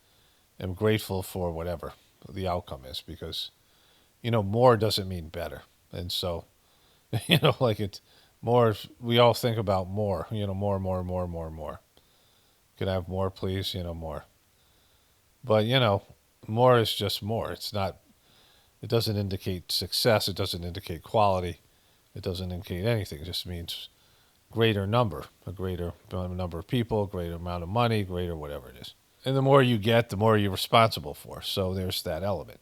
am grateful for whatever the outcome is because, more doesn't mean better. And so, like it's more, we all think about more, more. Can I have more, please? More. But, more is just more. It doesn't indicate success. It doesn't indicate quality. It doesn't indicate anything. It just means greater number, a greater number of people, greater amount of money, greater whatever it is. And the more you get, the more you're responsible for. So there's that element.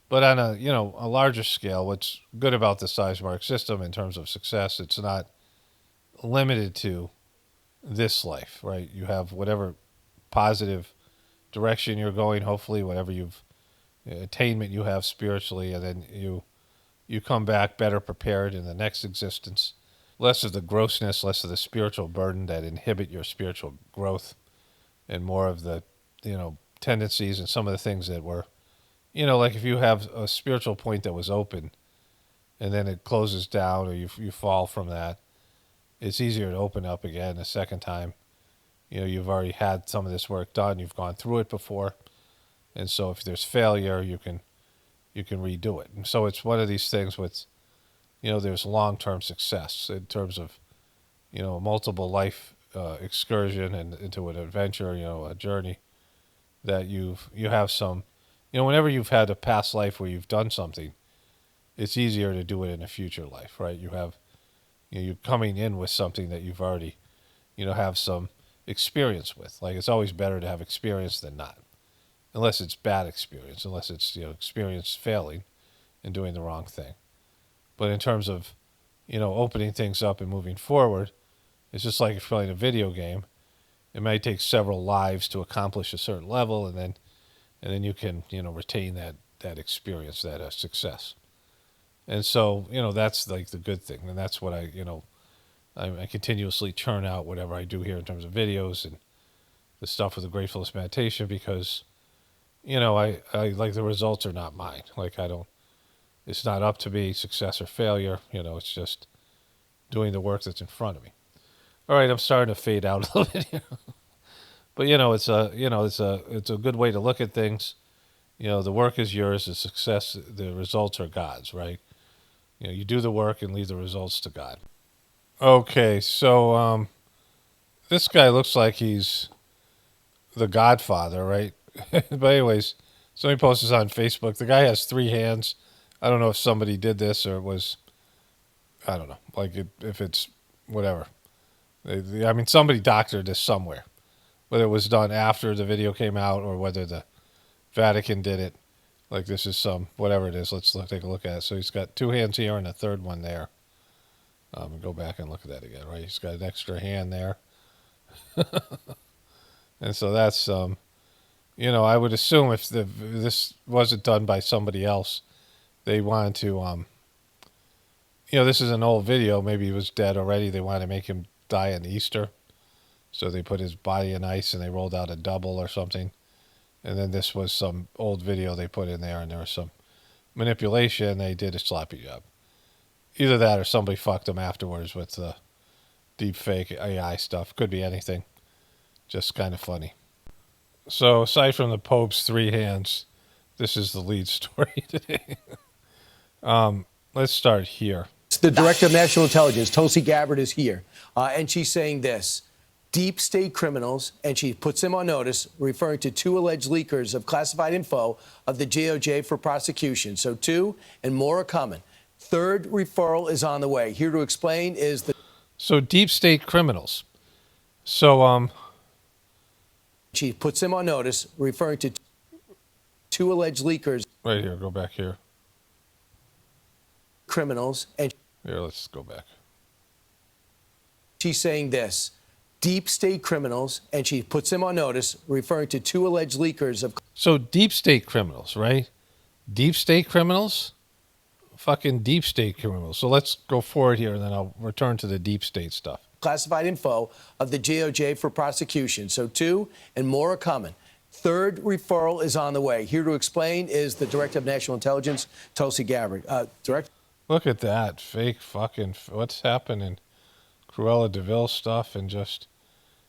But on a larger scale, what's good about the size mark system in terms of success, it's not limited to this life, right? You have whatever positive direction you're going, hopefully, whatever attainment you have spiritually, and then you come back better prepared in the next existence. Less of the grossness, less of the spiritual burden that inhibit your spiritual growth, and more of the, tendencies and some of the things that were, like if you have a spiritual point that was open and then it closes down or you fall from that, it's easier to open up again a second time. You've already had some of this work done. You've gone through it before. And so if there's failure, you can redo it. And so it's one of these things with, there's long-term success in terms of, multiple life excursion and into an adventure, a journey that you have some, whenever you've had a past life where you've done something, it's easier to do it in a future life, right? You have, you're coming in with something that you've already, have some experience with. Like it's always better to have experience than not, unless it's bad experience, unless it's, experience failing and doing the wrong thing. But in terms of, opening things up and moving forward, it's just like if you're playing a video game. It might take several lives to accomplish a certain level, and then you can, retain that experience, that success. And so, that's like the good thing, and that's what I continuously churn out whatever I do here in terms of videos and the stuff with the Gratefulness meditation, because, I like the results are not mine. Like it's not up to me, success or failure. It's just doing the work that's in front of me. All right, I'm starting to fade out a little bit here, but it's a good way to look at things. The work is yours, the success, the results are God's, right? You do the work and leave the results to God. Okay, so this guy looks like he's the Godfather, right? But anyways, somebody posted this on Facebook. The guy has 3 hands. I don't know if somebody did this or it was, I don't know, like if it's whatever. I mean, somebody doctored this somewhere, whether it was done after the video came out or whether the Vatican did it. Like this is whatever it is. Let's take a look at it. So he's got 2 hands here and a third one there. Go back and look at that again, right? He's got an extra hand there. And so that's, I would assume if this wasn't done by somebody else, they wanted to, this is an old video. Maybe he was dead already. They wanted to make him die on Easter. So they put his body in ice and they rolled out a double or something. And then this was some old video they put in there and there was some manipulation. They did a sloppy job. Either that or somebody fucked him afterwards with the deep fake AI stuff. Could be anything. Just kind of funny. So aside from the Pope's 3 hands, this is the lead story today. Let's start here. The Director of National Intelligence, Tulsi Gabbard, is here, and she's saying this. Deep state criminals, and she puts them on notice, referring to 2 alleged leakers of classified info of the DOJ for prosecution. So 2 and more are coming. 3rd referral is on the way. Here to explain is the... So deep state criminals. So, She puts them on notice, referring to 2 alleged leakers. Right here, go back here. Criminals, and... Here, let's go back. She's saying this. Deep state criminals, and she puts them on notice, referring to 2 alleged leakers of... So deep state criminals, right? Deep state criminals? Fucking deep state criminals. So let's go forward here, and then I'll return to the deep state stuff. Classified info of the DOJ for prosecution. So 2 and more are coming. 3rd referral is on the way. Here to explain is the Director of National Intelligence, Tulsi Gabbard. Director? Look at that fake fucking... What's happening? Cruella DeVille stuff and just...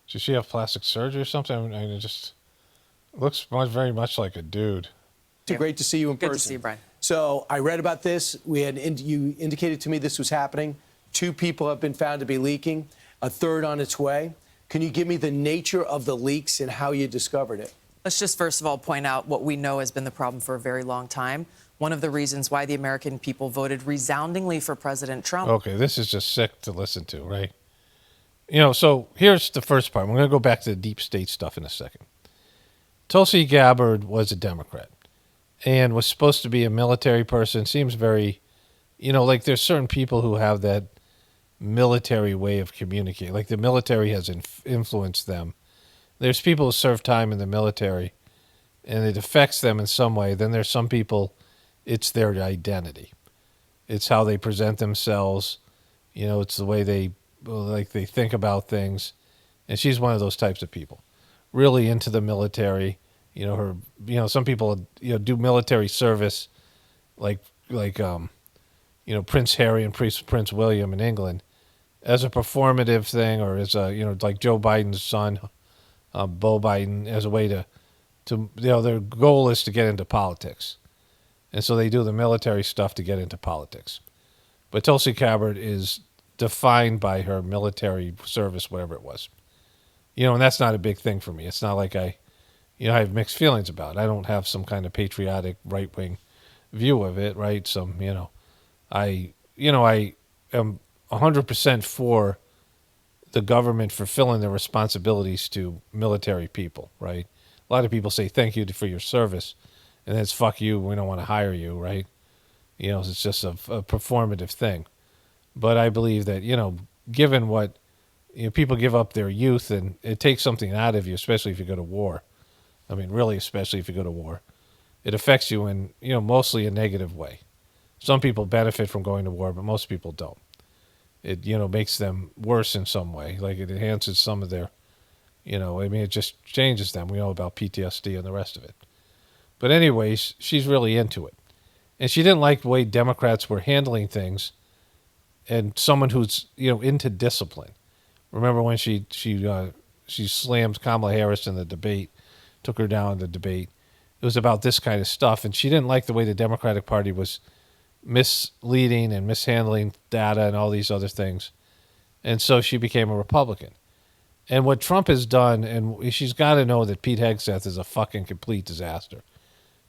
Did she have plastic surgery or something? I mean, it just looks very much like a dude. Great to see you in person. Good to see you, Brian. So I read about this. You indicated to me this was happening. 2 people have been found to be leaking. A 3rd on its way. Can you give me the nature of the leaks and how you discovered it? Let's just first of all point out what we know has been the problem for a very long time. One of the reasons why the American people voted resoundingly for President Trump. Okay, this is just sick to listen to, right? So here's the first part. We're going to go back to the deep state stuff in a second. Tulsi Gabbard was a Democrat and was supposed to be a military person. Seems very, like there's certain people who have that military way of communicating. Like the military has influenced them. There's people who serve time in the military and it affects them in some way. Then there's some people, it's their identity. It's how they present themselves. You know, it's the way they think about things. And she's one of those types of people. Really into the military. You know, some people, do military service like Prince Harry and Prince William in England as a performative thing, or as like Joe Biden's son, Beau Biden, as a way to their goal is to get into politics. And so they do the military stuff to get into politics. But Tulsi Gabbard is defined by her military service, whatever it was. And that's not a big thing for me. It's not like I have mixed feelings about it. I don't have some kind of patriotic right-wing view of it, right? I am 100% for the government fulfilling their responsibilities to military people, right? A lot of people say thank you for your service, and then it's fuck you, we don't want to hire you, right? It's just a performative thing. But I believe that, given what people give up their youth, and it takes something out of you, especially if you go to war. I mean, really, especially if you go to war. It affects you in, mostly a negative way. Some people benefit from going to war, but most people don't. It, makes them worse in some way. Like it enhances some of their, it just changes them. We know about PTSD and the rest of it. But anyways, she's really into it. And she didn't like the way Democrats were handling things, and someone who's, into discipline. Remember when she slammed Kamala Harris in the debate, took her down in the debate. It was about this kind of stuff, and she didn't like the way the Democratic Party was misleading and mishandling data and all these other things. And so she became a Republican. And what Trump has done, and she's got to know that Pete Hegseth is a fucking complete disaster.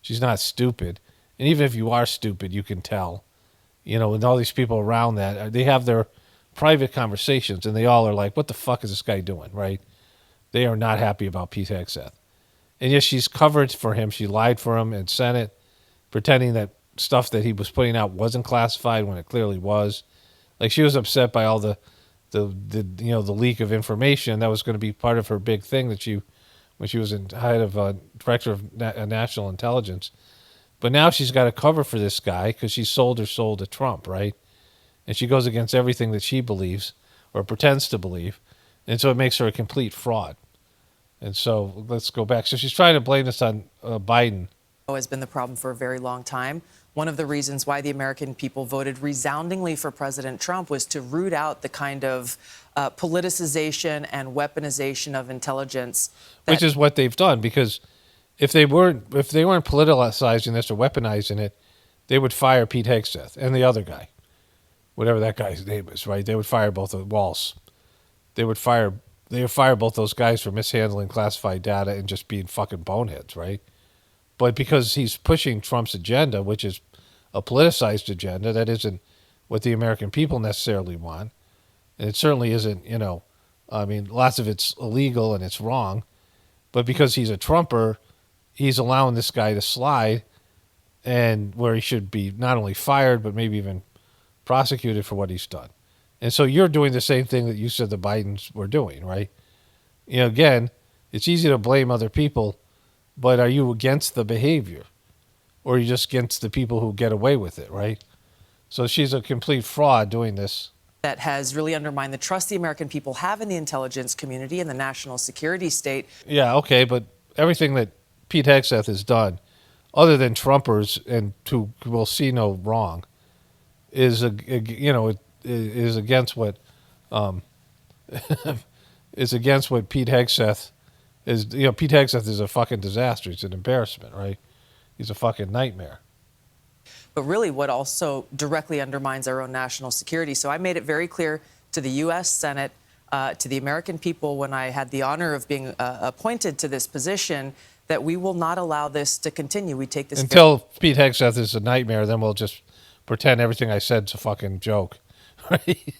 She's not stupid. And even if you are stupid, you can tell. And all these people around that, they have their private conversations, and they all are like, what the fuck is this guy doing, right? They are not happy about Pete Hegseth. And yes, she's covered for him. She lied for him in Senate, pretending that stuff that he was putting out wasn't classified when it clearly was. Like, she was upset by all the leak of information that was going to be part of her big thing that when she was head of director of national intelligence. But now she's got a cover for this guy because she sold her soul to Trump, right? And she goes against everything that she believes or pretends to believe. And so it makes her a complete fraud. And so let's go back. So she's trying to blame this on Biden. Has been the problem for a very long time. One of the reasons why the American people voted resoundingly for President Trump was to root out the kind of politicization and weaponization of intelligence. Which is what they've done, because if they weren't politicizing this or weaponizing it, they would fire Pete Hegseth and the other guy, whatever that guy's name is, right? They would fire both of Walls. They would fire both those guys for mishandling classified data and just being fucking boneheads, right? But because he's pushing Trump's agenda, which is a politicized agenda, that isn't what the American people necessarily want. And it certainly isn't, lots of it's illegal and it's wrong. But because he's a Trumper, he's allowing this guy to slide, and where he should be not only fired, but maybe even prosecuted for what he's done. And so you're doing the same thing that you said the Bidens were doing, right? Again, it's easy to blame other people, but are you against the behavior? Or are you just against the people who get away with it, right? So she's a complete fraud doing this. That has really undermined the trust the American people have in the intelligence community and the national security state. Yeah, okay, but everything that Pete Hegseth has done, other than Trumpers and who will see no wrong, is is against what is against what Pete Hegseth is. Pete Hegseth is a fucking disaster. He's an embarrassment, right? He's a fucking nightmare. But really what also directly undermines our own national security. So I made it very clear to the U.S. Senate, to the American people when I had the honor of being appointed to this position, that we will not allow this to continue. We take this until Pete Hegseth is a nightmare. Then we'll just pretend everything I said is a fucking joke, right?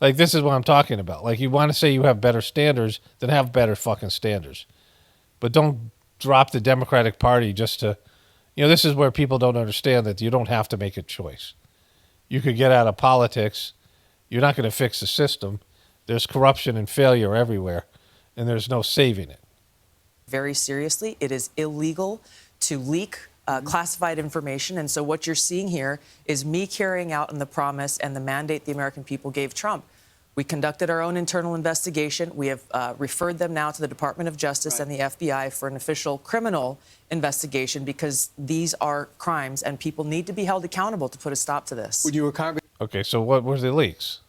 Like, this is what I'm talking about. Like, you want to say you have better standards, then have better fucking standards, but don't drop the Democratic Party just to. This is where people don't understand that you don't have to make a choice. You could get out of politics you're not going to fix the system. There's corruption and failure everywhere, and there's no saving it. Very seriously, it is illegal to leak classified information. And so what you're seeing here is me carrying out on the promise and the mandate the American people gave Trump. We conducted our own internal investigation. We have referred them now to the Department of Justice and the FBI for an official criminal investigation, because these are crimes and people need to be held accountable to put a stop to this. When you were Congresswoman, Okay, so what were the leaks?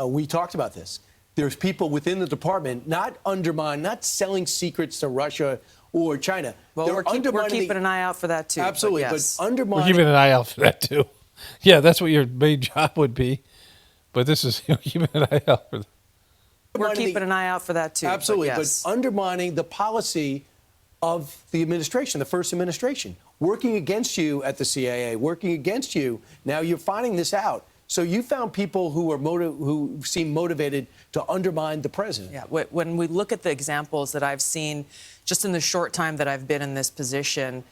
we talked about this. There's people within the department not selling secrets to Russia or China. Well, we're keeping an eye out for that too. Absolutely, but, yes. but undermining. We're keeping an eye out for that too. Yeah, that's what your main job would be. But this is keeping an eye out for that. We're keeping an eye out for that too. Absolutely, but, yes. but undermining the policy of the administration, the first administration, working against you at the CIA, working against you. Now you're finding this out. So you found people who seem motivated to undermine the president. Yeah, when we look at the examples that I've seen just in the short time that I've been in this position,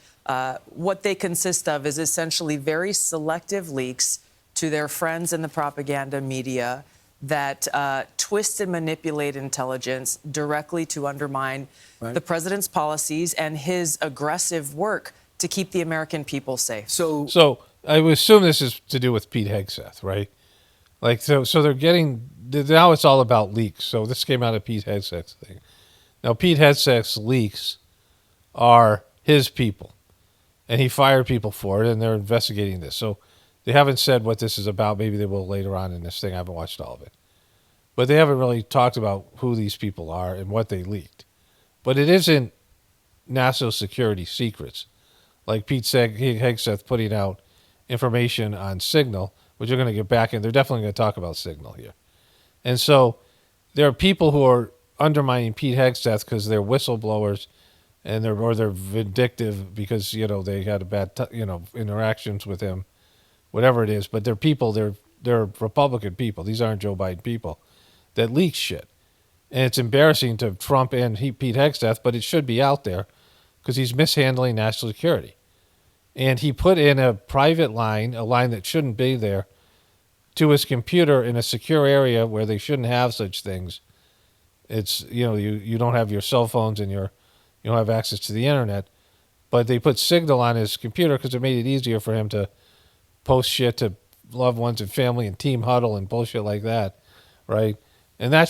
what they consist of is essentially very selective leaks to their friends in the propaganda media that twist and manipulate intelligence directly to undermine the president's policies and his aggressive work to keep the American people safe. So I would assume this is to do with Pete Hegseth, right? Like, so they're getting, now it's all about leaks. So this came out of Pete Hegseth's thing. Now, Pete Hegseth's leaks are his people, and he fired people for it, and they're investigating this. So they haven't said what this is about. Maybe they will later on in this thing. I haven't watched all of it. But they haven't really talked about who these people are and what they leaked. But it isn't national security secrets, like Pete Hegseth putting out information on Signal, which you're going to get back in. They're definitely going to talk about Signal here. And so there are people who are undermining Pete Hegseth because they're whistleblowers and they're vindictive because, they had a bad, interactions with him, whatever it is. But they're people, they're Republican people. These aren't Joe Biden people that leak shit. And it's embarrassing to Trump and Pete Hegseth, but it should be out there because he's mishandling national security. And he put in a private line, a line that shouldn't be there, to his computer in a secure area where they shouldn't have such things. It's, you don't have your cell phones and you don't have access to the internet. But they put Signal on his computer because it made it easier for him to post shit to loved ones and family and team huddle and bullshit like that, right? And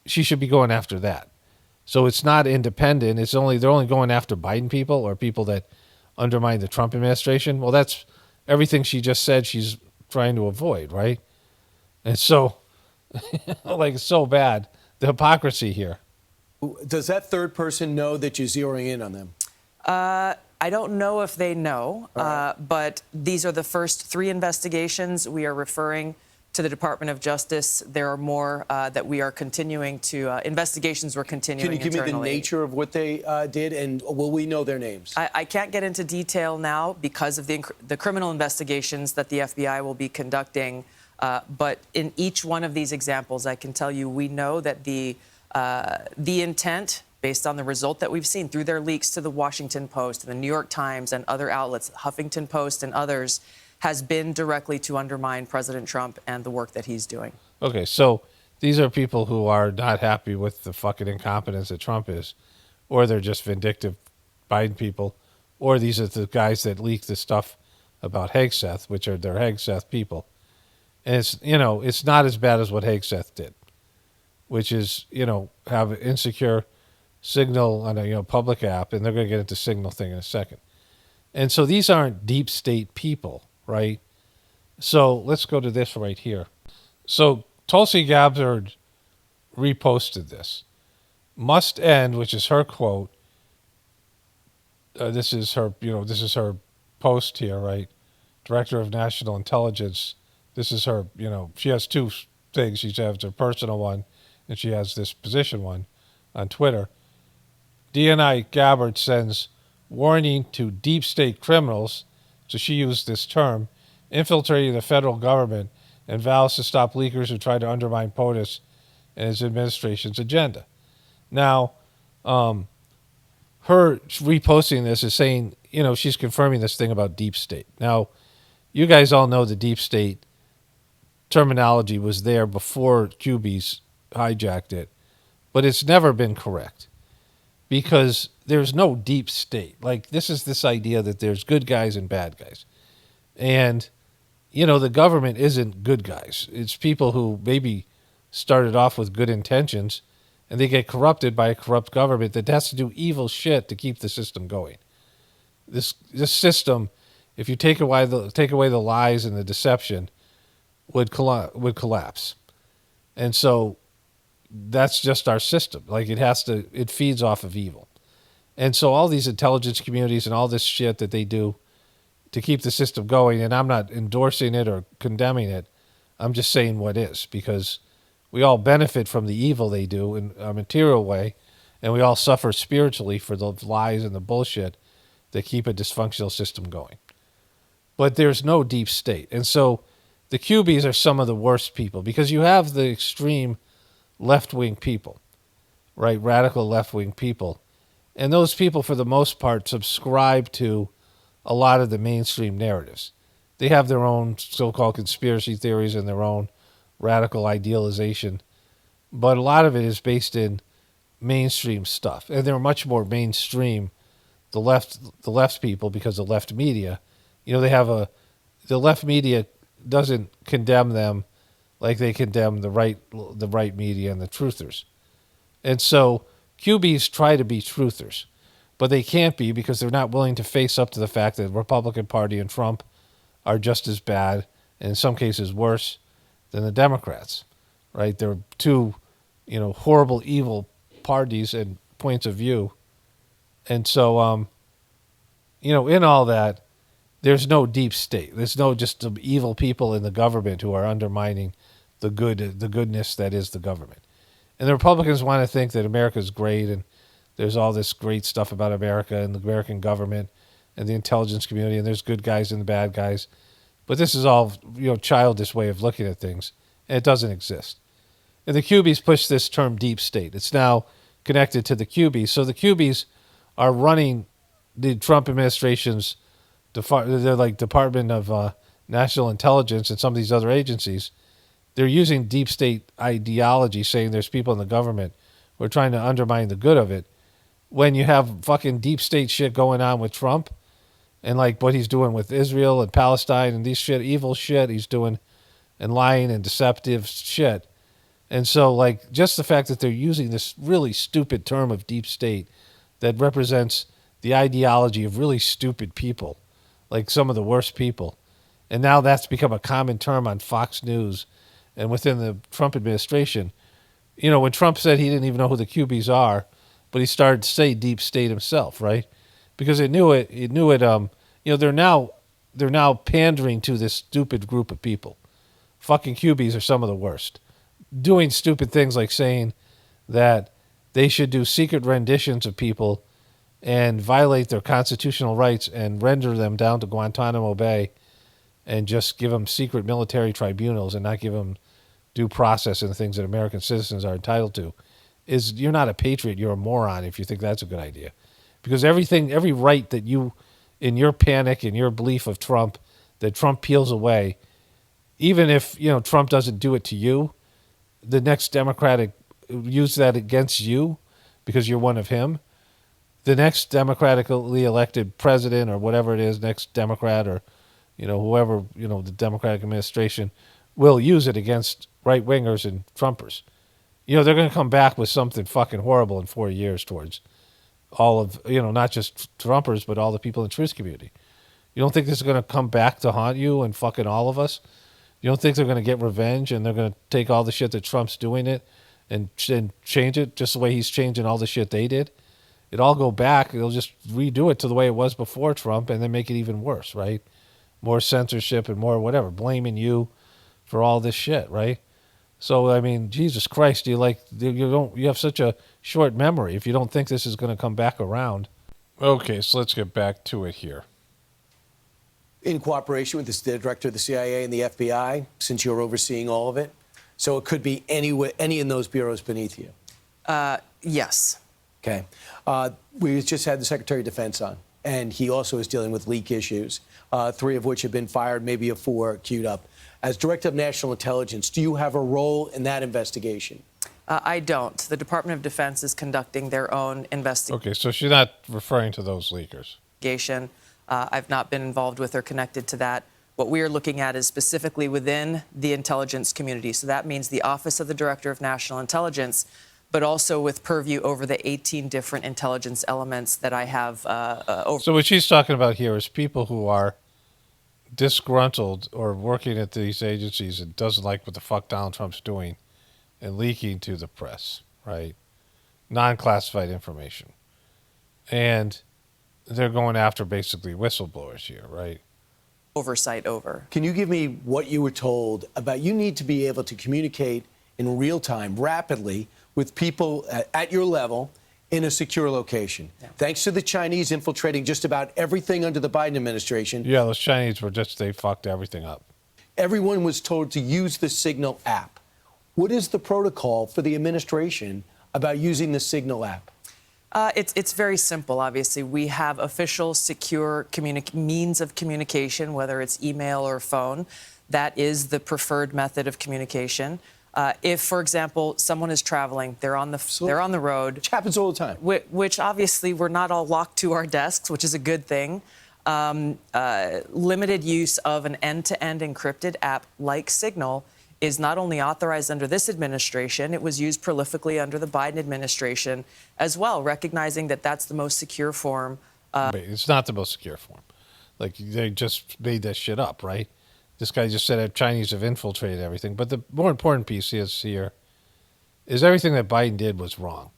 she should be going after that. So it's not independent. They're only going after Biden people or people that undermine the Trump administration. Well, that's everything she just said she's trying to avoid, right? And so, it's so bad. The hypocrisy here. Does that third person know that you're zeroing in on them? I don't know if they know, but these are the first 3 investigations. We are referring to the Department of Justice. There are more that we are continuing to, investigations we're continuing internally. Can you give me the nature of what they did, and will we know their names? I can't get into detail now because of the criminal investigations that the FBI will be conducting. But in each one of these examples, I can tell you we know that the intent, based on the result that we've seen through their leaks to the Washington Post, and the New York Times, and other outlets, Huffington Post and others, has been directly to undermine President Trump and the work that he's doing. Okay, so these are people who are not happy with the fucking incompetence that Trump is, or they're just vindictive Biden people, or these are the guys that leak the stuff about Hegseth, which are their Hegseth people. And it's not as bad as what Hegseth did, which is, have an insecure Signal on a public app, and they're going to get into Signal thing in a second. And so these aren't deep state people, right? So let's go to this right here. So Tulsi Gabbard reposted this. Must end, which is her quote. This is her post here, right? Director of National Intelligence. This is her, she has 2 things. She has her personal one, and she has this position one on Twitter. DNI Gabbard sends warning to deep state criminals, so she used this term, infiltrating the federal government, and vows to stop leakers who try to undermine POTUS and his administration's agenda. Now, her reposting this is saying, she's confirming this thing about deep state. Now, you guys all know the deep state terminology was there before Cubies hijacked it, but it's never been correct because there's no deep state. Like, this idea that there's good guys and bad guys. And, the government isn't good guys. It's people who maybe started off with good intentions and they get corrupted by a corrupt government that has to do evil shit to keep the system going. This system, if you take away the lies and the deception, would collapse. And so that's just our system. Like, it feeds off of evil. And so all these intelligence communities and all this shit that they do to keep the system going, and I'm not endorsing it or condemning it, I'm just saying what is, because we all benefit from the evil they do in a material way, and we all suffer spiritually for the lies and the bullshit that keep a dysfunctional system going. But there's no deep state. And so the Cubies are some of the worst people because you have the extreme left-wing people, right? Radical left-wing people. And those people, for the most part, subscribe to a lot of the mainstream narratives. They have their own so-called conspiracy theories and their own radical idealization. But a lot of it is based in mainstream stuff. And they're much more mainstream, the left people, because the left media, the left media doesn't condemn them like they condemn the right media and the truthers. And so Cubies try to be truthers, but they can't be because they're not willing to face up to the fact that the Republican Party and Trump are just as bad, and in some cases worse, than the Democrats, right? They're two, horrible, evil parties and points of view. And so, in all that, there's no deep state. There's no just evil people in the government who are undermining the goodness that is the government. And the Republicans want to think that America's great and there's all this great stuff about America and the American government and the intelligence community, and there's good guys and the bad guys. But this is all, childish way of looking at things, and it doesn't exist. And the Cubies push this term deep state. It's now connected to the Cubies. So the Cubies are running the Trump administration's, they're like Department of National Intelligence and some of these other agencies. They're using deep state ideology, saying there's people in the government who are trying to undermine the good of it, when you have fucking deep state shit going on with Trump and like what he's doing with Israel and Palestine and these evil shit he's doing and lying and deceptive shit. And so, like, just the fact that they're using this really stupid term of deep state that represents the ideology of really stupid people, like some of the worst people. And now that's become a common term on Fox News and within the Trump administration. When Trump said he didn't even know who the Cubies are, but he started to say deep state himself, right? Because it knew it. They're now pandering to this stupid group of people. Fucking Cubies are some of the worst. Doing stupid things like saying that they should do secret renditions of people and violate their constitutional rights and render them down to Guantanamo Bay and just give them secret military tribunals and not give them due process and the things that American citizens are entitled to. You're not a patriot, you're a moron if you think that's a good idea. Because every right that you, in your panic, in your belief of Trump, that Trump peels away, even if, Trump doesn't do it to you, the next Democratic use that against you because you're one of him, the next democratically elected president or whatever it is, next Democrat or, whoever, the Democratic administration will use it against right-wingers and Trumpers. They're going to come back with something fucking horrible in 4 years towards all of, not just Trumpers, but all the people in the truth community. You don't think this is going to come back to haunt you and fucking all of us? You don't think they're going to get revenge and they're going to take all the shit that Trump's doing it and change it just the way he's changing all the shit they did? It'll all go back. They'll just redo it to the way it was before Trump and then make it even worse, right? More censorship and more whatever, blaming you for all this shit, right? So, I mean, Jesus Christ, you have such a short memory if you don't think this is going to come back around. Okay, so let's get back to it here. In cooperation with the director of the CIA and the FBI, since you're overseeing all of it, so it could be any in those bureaus beneath you? Yes. Okay. We just had the Secretary of Defense on, and he also is dealing with leak issues, 3 of which have been fired, maybe a 4 queued up. as Director of National Intelligence, do you have a role in that investigation? I don't. The Department of Defense is conducting their own investigation. Okay, so she's not referring to those leakers. I've not been involved with or connected to that. What we are looking at is specifically within the intelligence community. So that means the Office of the Director of National Intelligence, but also with purview over the 18 different intelligence elements that I have over. So what she's talking about here is people who are disgruntled or working at these agencies and doesn't like what the fuck Donald Trump's doing and leaking to the press, right? Non-classified information. And they're going after basically whistleblowers here, right? Oversight over. Can you give me what you were told about you need to be able to communicate in real time, rapidly, with people at your level in a secure location? Yeah. Thanks to the Chinese infiltrating just about everything under the Biden administration. Yeah, those Chinese were they fucked everything up. Everyone was told to use the Signal app. What is the protocol for the administration about using the Signal app? It's very simple, obviously. We have official, secure means of communication, whether it's email or phone. That is the preferred method of communication. If, for example, someone is traveling, they're on the road. Which happens all the time. Which obviously we're not all locked to our desks, which is a good thing. Limited use of an end-to-end encrypted app like Signal is not only authorized under this administration, it was used prolifically under the Biden administration as well, recognizing that that's the most secure form. It's not the most secure form. Like, they just made that shit up, right? This guy just said that Chinese have infiltrated everything. But the more important piece is everything that Biden did was wrong.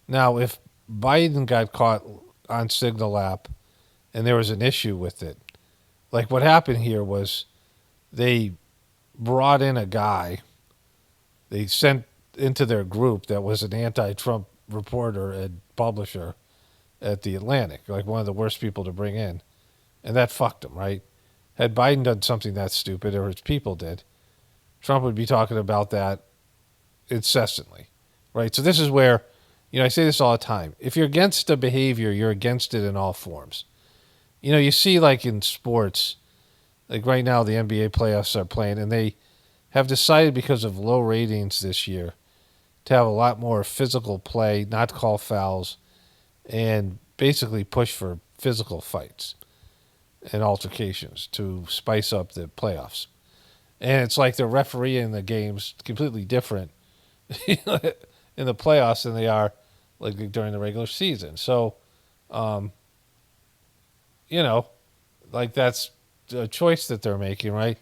Now, if Biden got caught on Signal app and there was an issue with it, like what happened here was they brought in a guy they sent into their group that was an anti-Trump reporter and publisher at the Atlantic, like one of the worst people to bring in. And that fucked him, right? Had Biden done something that stupid, or his people did, Trump would be talking about that incessantly, right? So this is where, I say this all the time. If you're against a behavior, you're against it in all forms. You see like in sports, like right now, the NBA playoffs are playing, and they have decided because of low ratings this year to have a lot more physical play, not call fouls, and basically push for physical fights and altercations to spice up the playoffs. And it's like they're refereeing the games completely different in the playoffs than they are like during the regular season. So, like that's a choice that they're making, right?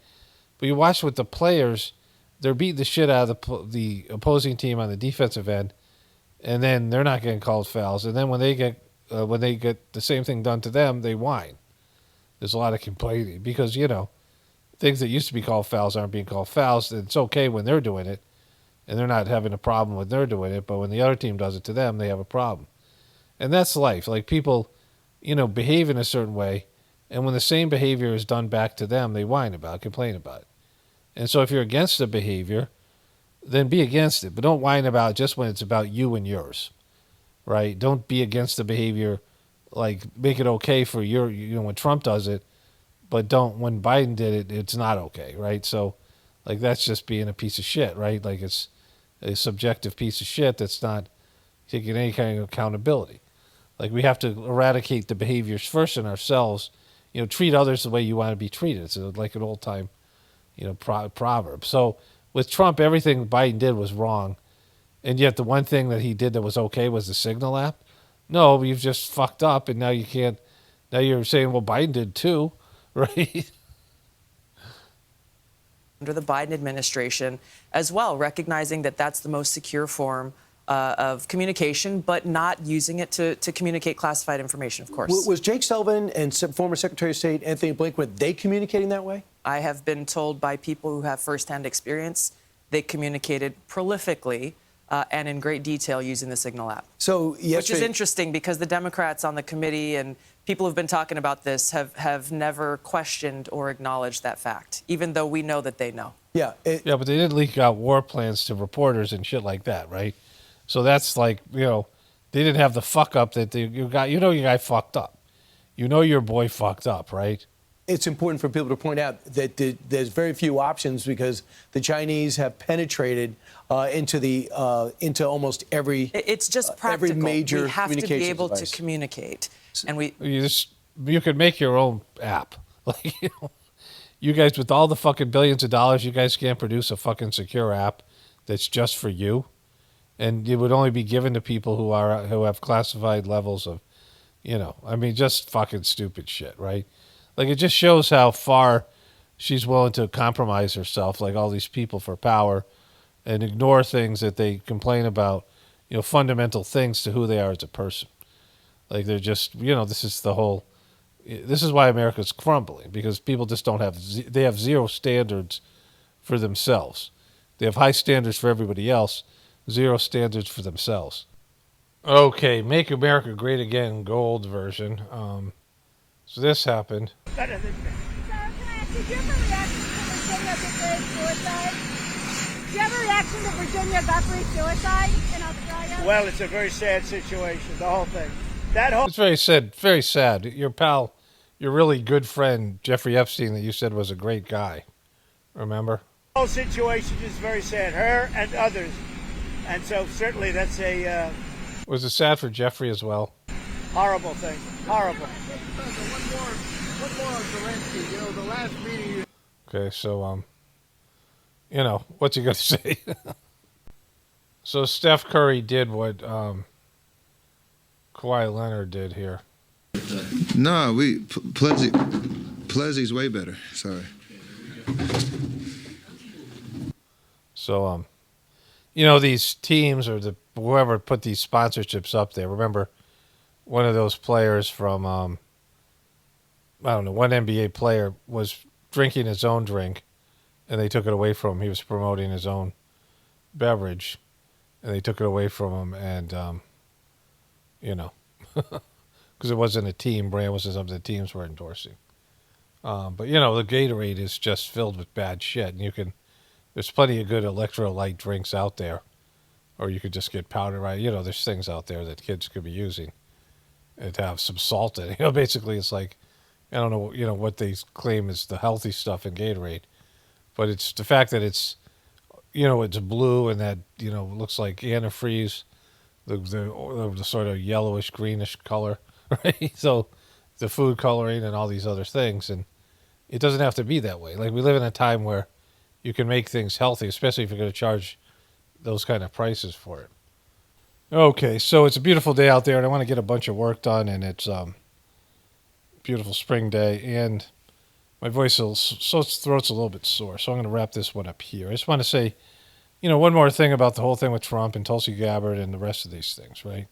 But you watch with the players, they're beating the shit out of the opposing team on the defensive end, and then they're not getting called fouls. And then when they get the same thing done to them, they whine. There's a lot of complaining because things that used to be called fouls aren't being called fouls. It's okay when they're doing it, and they're not having a problem when they're doing it. But when the other team does it to them, they have a problem. And that's life. Like people, behave in a certain way. And when the same behavior is done back to them, they whine about it, complain about it. And so if you're against the behavior, then be against it. But don't whine about it just when it's about you and yours, right? Don't be against the behavior, like make it okay for when Trump does it, but don't, when Biden did it, it's not okay, right? So like that's just being a piece of shit, right? Like it's a subjective piece of shit that's not taking any kind of accountability. Like we have to eradicate the behaviors first in ourselves. Treat others the way you want to be treated. It's like an old-time, proverb. So with Trump, everything Biden did was wrong, and yet the one thing that he did that was okay was the Signal app. No, you've just fucked up, and now you can't. Now you're saying, well, Biden did too, right? Under the Biden administration as well, recognizing that that's the most secure form of communication, but not using it to communicate classified information, of course. Was Jake Sullivan and former Secretary of State Anthony Blinken, were they communicating that way? I have been told by people who have firsthand experience they communicated prolifically and in great detail using the Signal app. So which is interesting because the Democrats on the committee and people who've been talking about this have never questioned or acknowledged that fact, even though we know that they know. Yeah. Yeah, but they did leak out war plans to reporters and shit like that, right? So that's like, they didn't have the fuck up that you got. Your guy fucked up. Your boy fucked up, right? it's important for people to point out that there's very few options because the Chinese have penetrated into almost every It's just practical. every major we have to be communications able device. to communicate, and You could make your own app. Like, you guys with all the fucking billions of dollars, you guys can't produce a fucking secure app that's just for you, and it would only be given to people who have classified levels of, I mean, just fucking stupid shit, right? Like, it just shows how far she's willing to compromise herself, like all these people, for power, and ignore things that they complain about, fundamental things to who they are as a person. Like, they're just, this is why America's crumbling, because people just don't have, they have zero standards for themselves. They have high standards for everybody else, zero standards for themselves. Okay, Make America Great Again, gold version. So this happened. Better than me. So, can I ask, did you have a reaction to Virginia Guthrie suicide in Australia? Well, it's a very sad situation, the whole thing. It's very sad, very sad. Your pal, your really good friend, Jeffrey Epstein, that you said was a great guy. Remember? The whole situation is very sad, her and others. And so certainly that's a Was it sad for Jeffrey as well? horrible thing. Horrible. One more on Zelensky. The last meeting. Okay, so, what's he going to say? So Steph Curry did what Kawhi Leonard did here. No, Plezzy's way better. Sorry. So, these teams or whoever put these sponsorships up there. Remember, one of those players from, I don't know, one NBA player was drinking his own drink, and they took it away from him. He was promoting his own beverage, and they took it away from him, and, because it wasn't a team brand, it wasn't something the teams were endorsing. But, the Gatorade is just filled with bad shit, and there's plenty of good electrolyte drinks out there, or you could just get powder, right? There's things out there that kids could be using and to have some salt in it. Basically, it's like, I don't know, what they claim is the healthy stuff in Gatorade, but it's the fact that it's, it's blue and that, looks like antifreeze, the sort of yellowish, greenish color, right? So the food coloring and all these other things, and it doesn't have to be that way. Like, we live in a time where you can make things healthy, especially if you're going to charge those kind of prices for it. Okay, so it's a beautiful day out there, and I want to get a bunch of work done, and it's beautiful spring day, and my throat's a little bit sore, so I'm going to wrap this one up here. I just want to say, one more thing about the whole thing with Trump and Tulsi Gabbard and the rest of these things, right?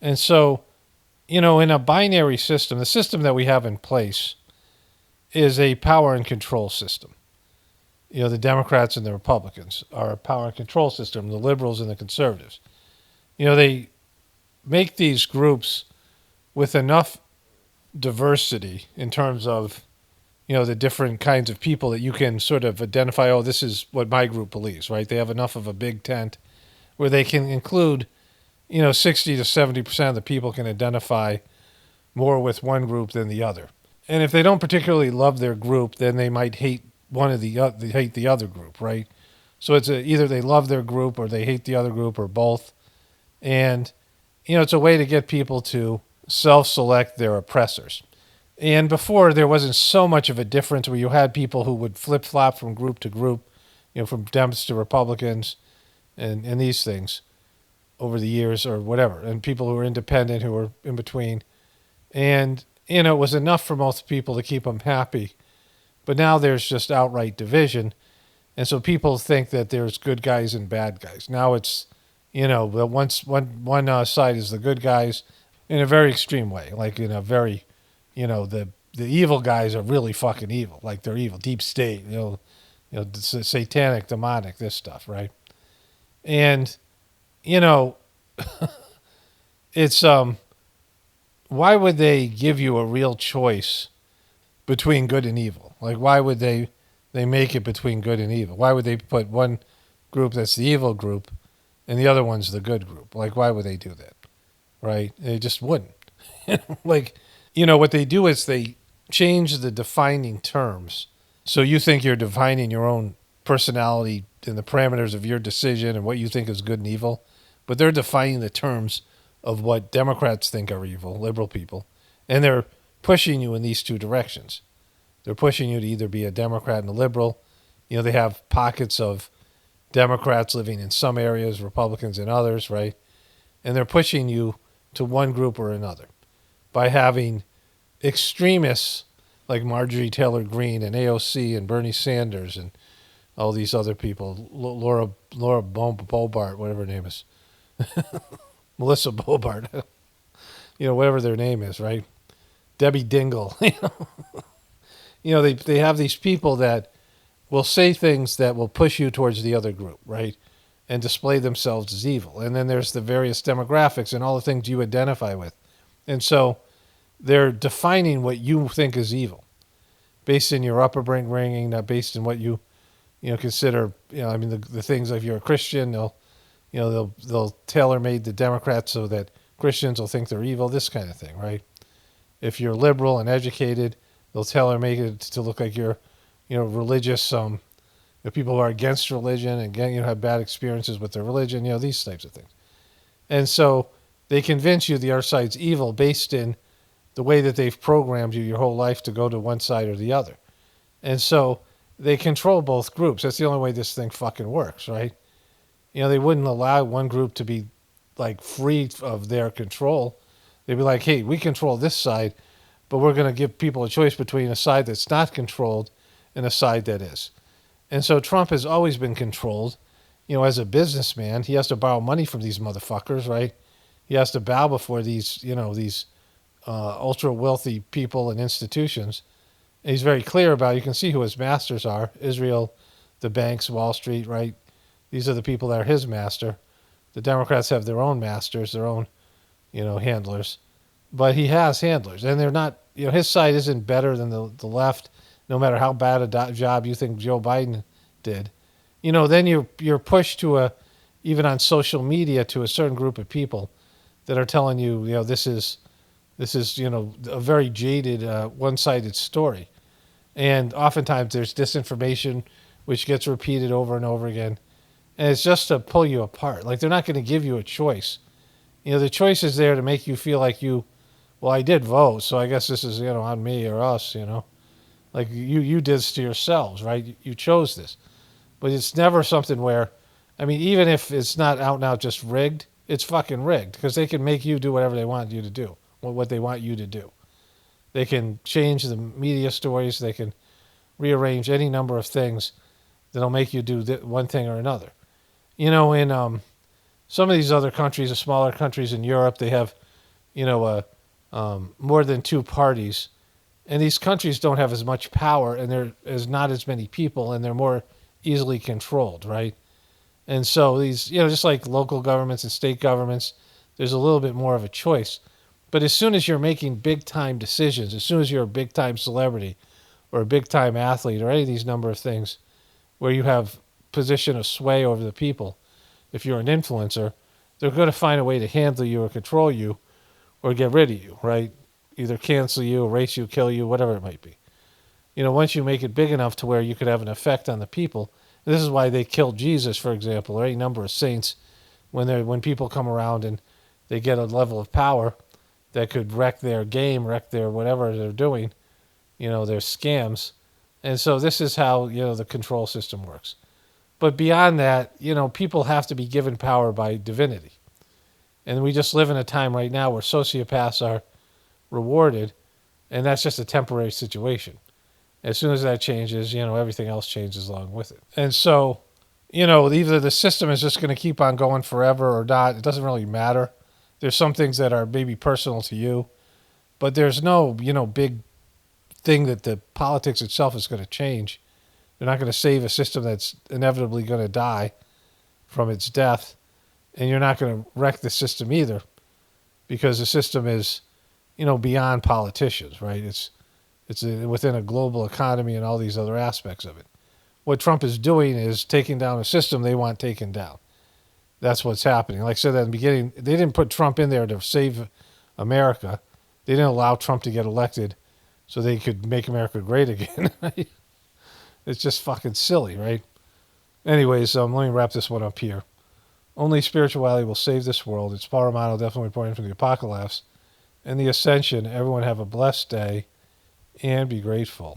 And so, in a binary system, the system that we have in place is a power and control system. The Democrats and the Republicans are a power and control system, the liberals and the conservatives. They make these groups with enough diversity in terms of, the different kinds of people that you can sort of identify, oh, this is what my group believes, right? They have enough of a big tent where they can include, 60 to 70% of the people can identify more with one group than the other. And if they don't particularly love their group, then they might hate they hate the other group, right? So it's either they love their group or they hate the other group or both. And, it's a way to get people to self-select their oppressors. And before, there wasn't so much of a difference where you had people who would flip-flop from group to group, from Dems to Republicans and these things over the years or whatever, and people who were independent, who were in between. And, it was enough for most people to keep them happy. But now there's just outright division. And so people think that there's good guys and bad guys. Now it's, one side is the good guys in a very extreme way. Like in a very, the evil guys are really fucking evil. Like they're evil, deep state, satanic, demonic, this stuff, right? And, it's, why would they give you a real choice between good and evil? Like, why would they make it between good and evil? Why would they put one group that's the evil group and the other one's the good group? Like, why would they do that? Right? They just wouldn't. Like, what they do is they change the defining terms. So you think you're defining your own personality in the parameters of your decision and what you think is good and evil, but they're defining the terms of what Democrats think are evil, liberal people, and they're pushing you in these two directions. They're pushing you to either be a Democrat and a liberal. You know, they have pockets of Democrats living in some areas, Republicans in others, right? And they're pushing you to one group or another by having extremists like Marjorie Taylor Greene and AOC and Bernie Sanders and all these other people, Laura Bobart, whatever her name is, Melissa Bobart, you know, whatever their name is, right? Debbie Dingle. You know, they have these people that will say things that will push you towards the other group, right? And display themselves as evil. And then there's the various demographics and all the things you identify with. And so they're defining what you think is evil based in your upbringing, not based in what you consider, I mean, the things, if you're a Christian, they'll tailor-made the Democrats so that Christians will think they're evil, this kind of thing, right? If you're liberal and educated, they'll tailor-make it to look like you're, religious, people who are against religion and have bad experiences with their religion, these types of things. And so they convince you the other side's evil based in the way that they've programmed you your whole life to go to one side or the other. And so they control both groups. That's the only way this thing fucking works, right? They wouldn't allow one group to be like free of their control. They'd be like, hey, we control this side, but we're going to give people a choice between a side that's not controlled and a side that is. And so Trump has always been controlled. As a businessman, he has to borrow money from these motherfuckers, right? He has to bow before these ultra wealthy people and institutions. And he's very clear about it. You can see who his masters are: Israel, the banks, Wall Street, right? These are the people that are his master. The Democrats have their own masters, their own, handlers. But he has handlers, and they're not. His side isn't better than the left, no matter how bad a job you think Joe Biden did. Then you're pushed to even on social media, to a certain group of people that are telling you, this is a very jaded, one-sided story. And oftentimes there's disinformation which gets repeated over and over again. And it's just to pull you apart. Like, they're not going to give you a choice. The choice is there to make you feel like I did vote, so I guess this is, on me or us, Like, you did this to yourselves, right? You chose this. But it's never something where, even if it's not out and out just rigged, it's fucking rigged, because they can make you do whatever they want you to do, what they want you to do. They can change the media stories. They can rearrange any number of things that'll make you do one thing or another. In some of these other countries, the smaller countries in Europe, they have, more than two parties. And these countries don't have as much power, and there's not as many people, and they're more easily controlled, right? And so these, just like local governments and state governments, there's a little bit more of a choice. But as soon as you're making big-time decisions, as soon as you're a big-time celebrity or a big-time athlete or any of these number of things where you have position of sway over the people, if you're an influencer, they're going to find a way to handle you or control you or get rid of you, right? Either cancel you, erase you, kill you, whatever it might be. Once you make it big enough to where you could have an effect on the people, this is why they killed Jesus, for example, or any number of saints, when people come around and they get a level of power that could wreck their game, wreck their whatever they're doing, their scams. And so this is how, the control system works. But beyond that, people have to be given power by divinity. And we just live in a time right now where sociopaths are rewarded, and that's just a temporary situation. As soon as that changes, everything else changes along with it. And so, either the system is just going to keep on going forever or not. It doesn't really matter. There's some things that are maybe personal to you, but there's no, big thing that the politics itself is going to change. They're not going to save a system that's inevitably going to die from its death, and you're not going to wreck the system either, because the system is, beyond politicians, right? It's within a global economy and all these other aspects of it. What Trump is doing is taking down a system they want taken down. That's what's happening. Like I said at the beginning, they didn't put Trump in there to save America. They didn't allow Trump to get elected so they could make America great again. It's just fucking silly, right? Anyways, let me wrap this one up here. Only spirituality will save this world. It's Paul Romano, definitely reporting from the Apocalypse and the Ascension. Everyone have a blessed day and be grateful.